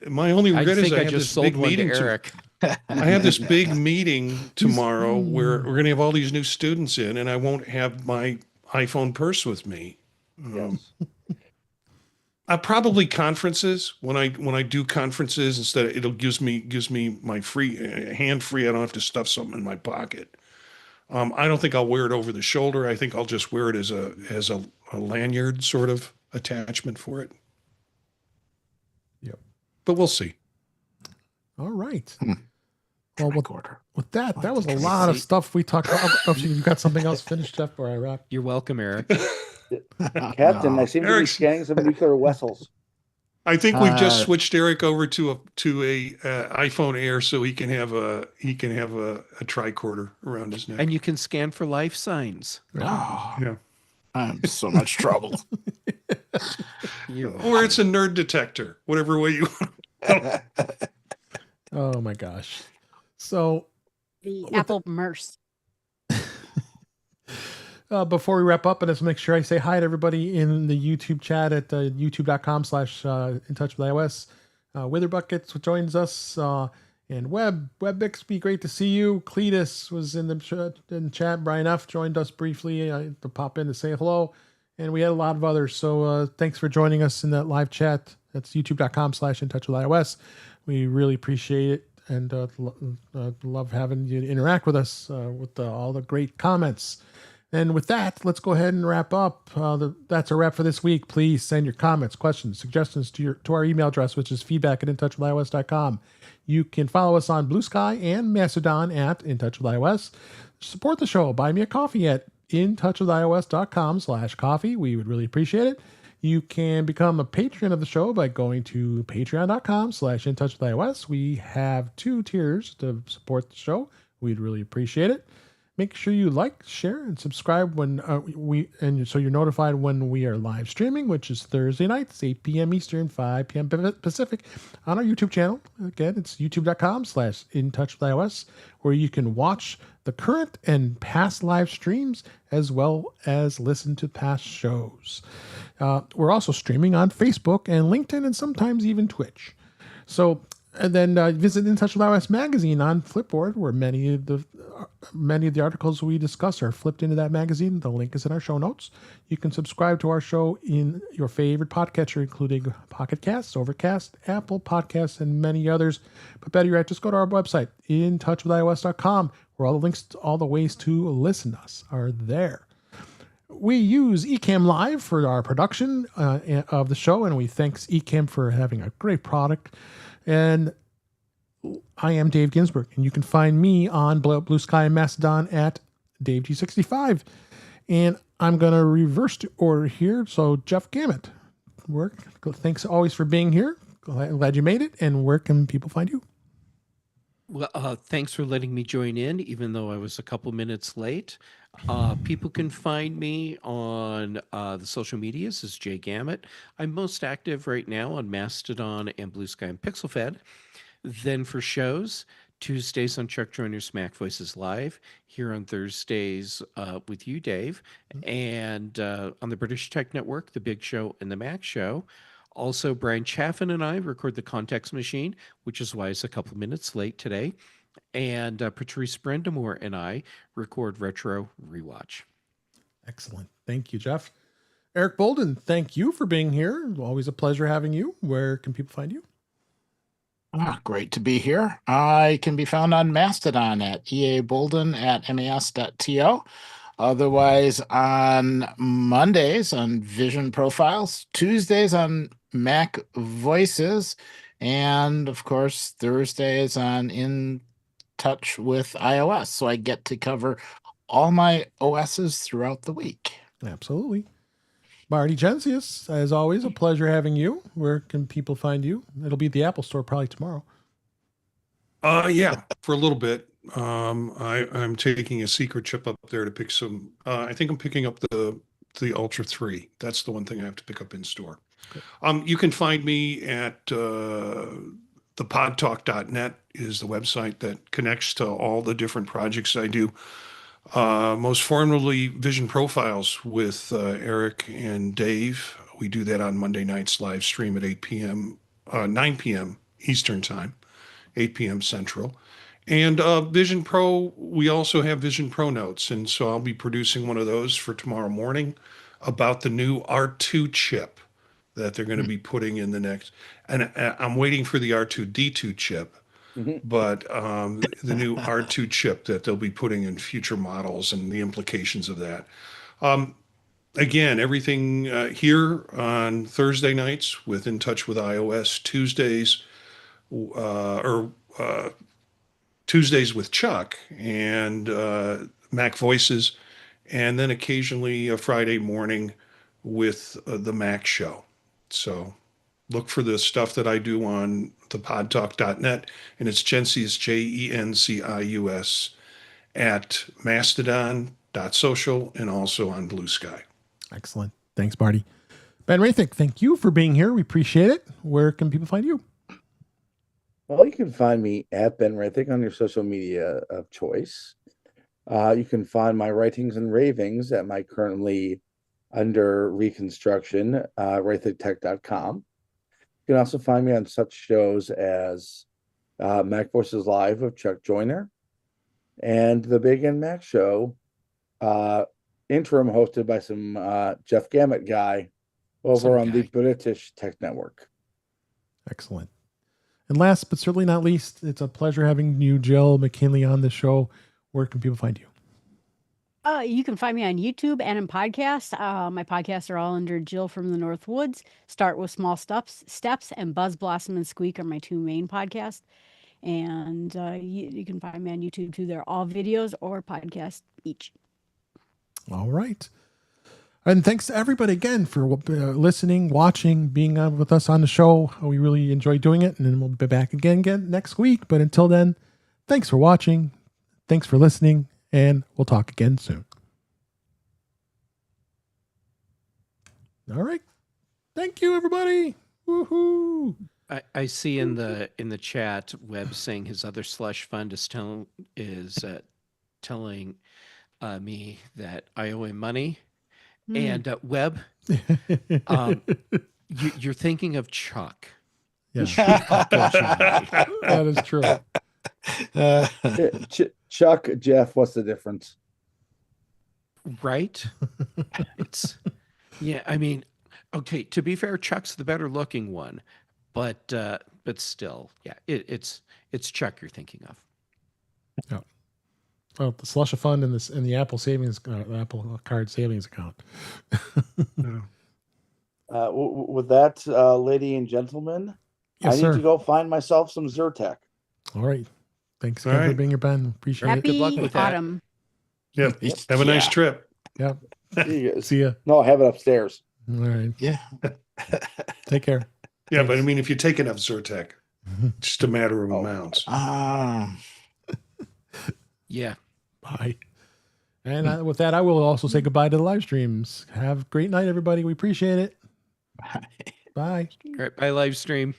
D: My only
G: I
D: regret is
G: think
D: I
G: I
D: have
G: just
D: this
G: sold
D: big
G: one to
D: meeting
G: Eric.
D: I have this big meeting tomorrow where we're going to have all these new students in, and I won't have my iPhone purse with me.
A: Yes.
D: Probably conferences when I do conferences instead of it'll gives me my free hand free. I don't have to stuff something in my pocket. I don't think I'll wear it over the shoulder. I think I'll just wear it as a lanyard sort of attachment for it.
B: Yep.
D: But we'll see.
B: All right. Well,
E: Tricorder.
B: with that was a
G: Let me
B: lot of
G: see.
B: stuff we talked about. Oh, you got something else finished, Jeff, before I wrap?
G: You're welcome, Eric.
A: Captain, I seem to be
D: Eric's-
A: scanning some nuclear vessels.
D: I think we've just
E: Uh,
D: switched Eric over to a iPhone Air so he can have a tricorder around his neck.
G: And you can scan for life signs.
E: Oh,
D: Yeah.
E: I'm so much trouble.
D: Or it's a nerd detector, whatever way you want.
B: Oh my gosh. So
C: the
B: With
C: Apple Merce?
B: before we wrap up, and let's make sure I say hi to everybody in the YouTube chat at youtube.com/in touch with iOS. Witherbuckets joins us, and Webbixby, great to see you. Cletus was in the chat. Brian F joined us briefly to pop in to say hello, and we had a lot of others. So thanks for joining us in that live chat. That's youtube.com/in touch with iOS. We really appreciate it, and love having you interact with us with all the great comments. And with that, let's go ahead and wrap up. That's a wrap for this week. Please send your comments, questions, suggestions to our email address, which is feedback@intouchwithios.com. You can follow us on Blue Sky and Mastodon at In Touch with iOS. Support the show. Buy me a coffee at intouchwithios.com/coffee. We would really appreciate it. You can become a patron of the show by going to patreon.com/intouchwithios. We have 2 tiers to support the show. We'd really appreciate it. Make sure you like, share, and subscribe when so you're notified when we are live streaming, which is Thursday nights, 8 p.m. Eastern, 5 p.m. Pacific, on our YouTube channel. Again, it's youtube.com/intouchwithios, where you can watch the current and past live streams as well as listen to past shows. We're also streaming on Facebook and LinkedIn and sometimes even Twitch. So And then visit In Touch with iOS magazine on Flipboard, where many of the articles we discuss are flipped into that magazine. The link is in our show notes. You can subscribe to our show in your favorite podcatcher, including Pocket Casts, Overcast, Apple Podcasts, and many others. But better yet, just go to our website, intouchwithios.com, where all the links to all the ways to listen to us are there. We use Ecamm Live for our production of the show, and we thanks Ecamm for having a great product. And I am Dave Ginsburg, and you can find me on Blue Sky and Mastodon at DaveG65. And I'm going to reverse the order here. So, Jeff Gamet, thanks always for being here. Glad you made it. And where can people find you?
G: Well, thanks for letting me join in, even though I was a couple minutes late. People can find me on the social medias as Jay Gamet. I'm most active right now on Mastodon and Blue Sky and PixelFed. Then for shows, Tuesdays on Chuck Joyner's Mac Voices Live, here on Thursdays with you, Dave, and on the British Tech Network, The Big Show and The Mac Show. Also, Brian Chaffin and I record The Context Machine, which is why it's a couple minutes late today. And Patrice Brendamore and I record Retro Rewatch.
B: Excellent. Thank you, Jeff. Eric Bolden, thank you for being here. Always a pleasure having you. Where can people find you?
E: Great to be here. I can be found on Mastodon at eabolden@mas.to. Otherwise, on Mondays on Vision Profiles, Tuesdays on Mac Voices, and of course, Thursdays on In Touch with iOS. So I get to cover all my OSs throughout the week.
B: Absolutely. Marty Gensius, as always, a pleasure having you. Where can people find you? It'll be at the Apple Store probably tomorrow.
D: Yeah, for a little bit. I'm taking a secret chip up there to pick some. I think I'm picking up the Ultra 3. That's the one thing I have to pick up in store. Okay. You can find me at thepodtalk.net is the website that connects to all the different projects I do. Most formerly Vision Profiles with Eric and Dave. We do that on Monday nights live stream at 8 p.m., 9 p.m. Eastern time, 8 p.m. Central. And Vision Pro, we also have Vision Pro notes. And so I'll be producing one of those for tomorrow morning about the new R2 chip that they're going to be putting in the next. And I'm waiting for the R2D2 chip. But the new R2 chip that they'll be putting in future models and the implications of that. Again, everything here on Thursday nights with In Touch with iOS, Tuesdays Tuesdays with Chuck and Mac Voices, and then occasionally a Friday morning with the Mac Show. So look for the stuff that I do on thepodtalk.net, and it's Gencius, Jencius, at mastodon.social and also on Blue Sky.
B: Excellent. Thanks, Marty. Ben Rathick, thank you for being here. We appreciate it. Where can people find you?
A: Well, you can find me at Ben Rathick on your social media of choice. You can find my writings and ravings at my currently under reconstruction, rathichtech.com. You can also find me on such shows as Mac Voices Live with Chuck Joyner and the Big and Mac Show, interim hosted by some Jeff Gamet guy over on the British Tech Network.
B: Excellent. And last but certainly not least, it's a pleasure having you, Jill McKinley, on the show. Where can people find you?
C: You can find me on YouTube and in podcasts. My podcasts are all under Jill from the North Woods. Start with Small Steps, and Buzz, Blossom, and Squeak are my two main podcasts. And you can find me on YouTube too. They're all videos or podcasts each.
B: All right. And thanks to everybody again for listening, watching, being with us on the show. We really enjoy doing it. And then we'll be back again next week. But until then, thanks for watching. Thanks for listening. And we'll talk again soon. All right. Thank you, everybody. Woohoo.
G: I see in the chat, Webb saying his other slush fund is telling me that I owe him money. And Webb, you're thinking of Chuck.
B: Yeah,
G: Unfortunately.
B: that is true.
A: Chuck, Jeff, what's the difference?
G: Right? It's yeah, I mean, okay, to be fair, Chuck's the better looking one, but still, yeah, it's Chuck you're thinking of.
B: Well, the slush of fund in this in the Apple savings Apple Card savings account.
D: No.
A: With that, lady and gentlemen,
B: Yes,
A: I need
B: sir.
A: to go find myself some Zyrtec.
B: All right. Thanks
D: All
B: again for
D: right.
B: being here, Ben. Appreciate
G: Right,
B: it.
G: good luck
C: Happy
G: with that.
C: autumn.
D: Yep. Have a nice
E: Yeah.
D: trip.
B: Yep.
A: See you guys.
B: See ya.
A: No, I have it upstairs.
B: All right.
E: Yeah.
B: Take care.
D: Yeah, but I
B: Thanks.
D: mean, if you take enough Zyrtec, it's just a matter of
A: Oh.
D: amounts.
G: Yeah.
B: Bye. And with that, I will also say goodbye to the live streams. Have a great night, everybody. We appreciate it. Bye.
G: All right, bye live stream.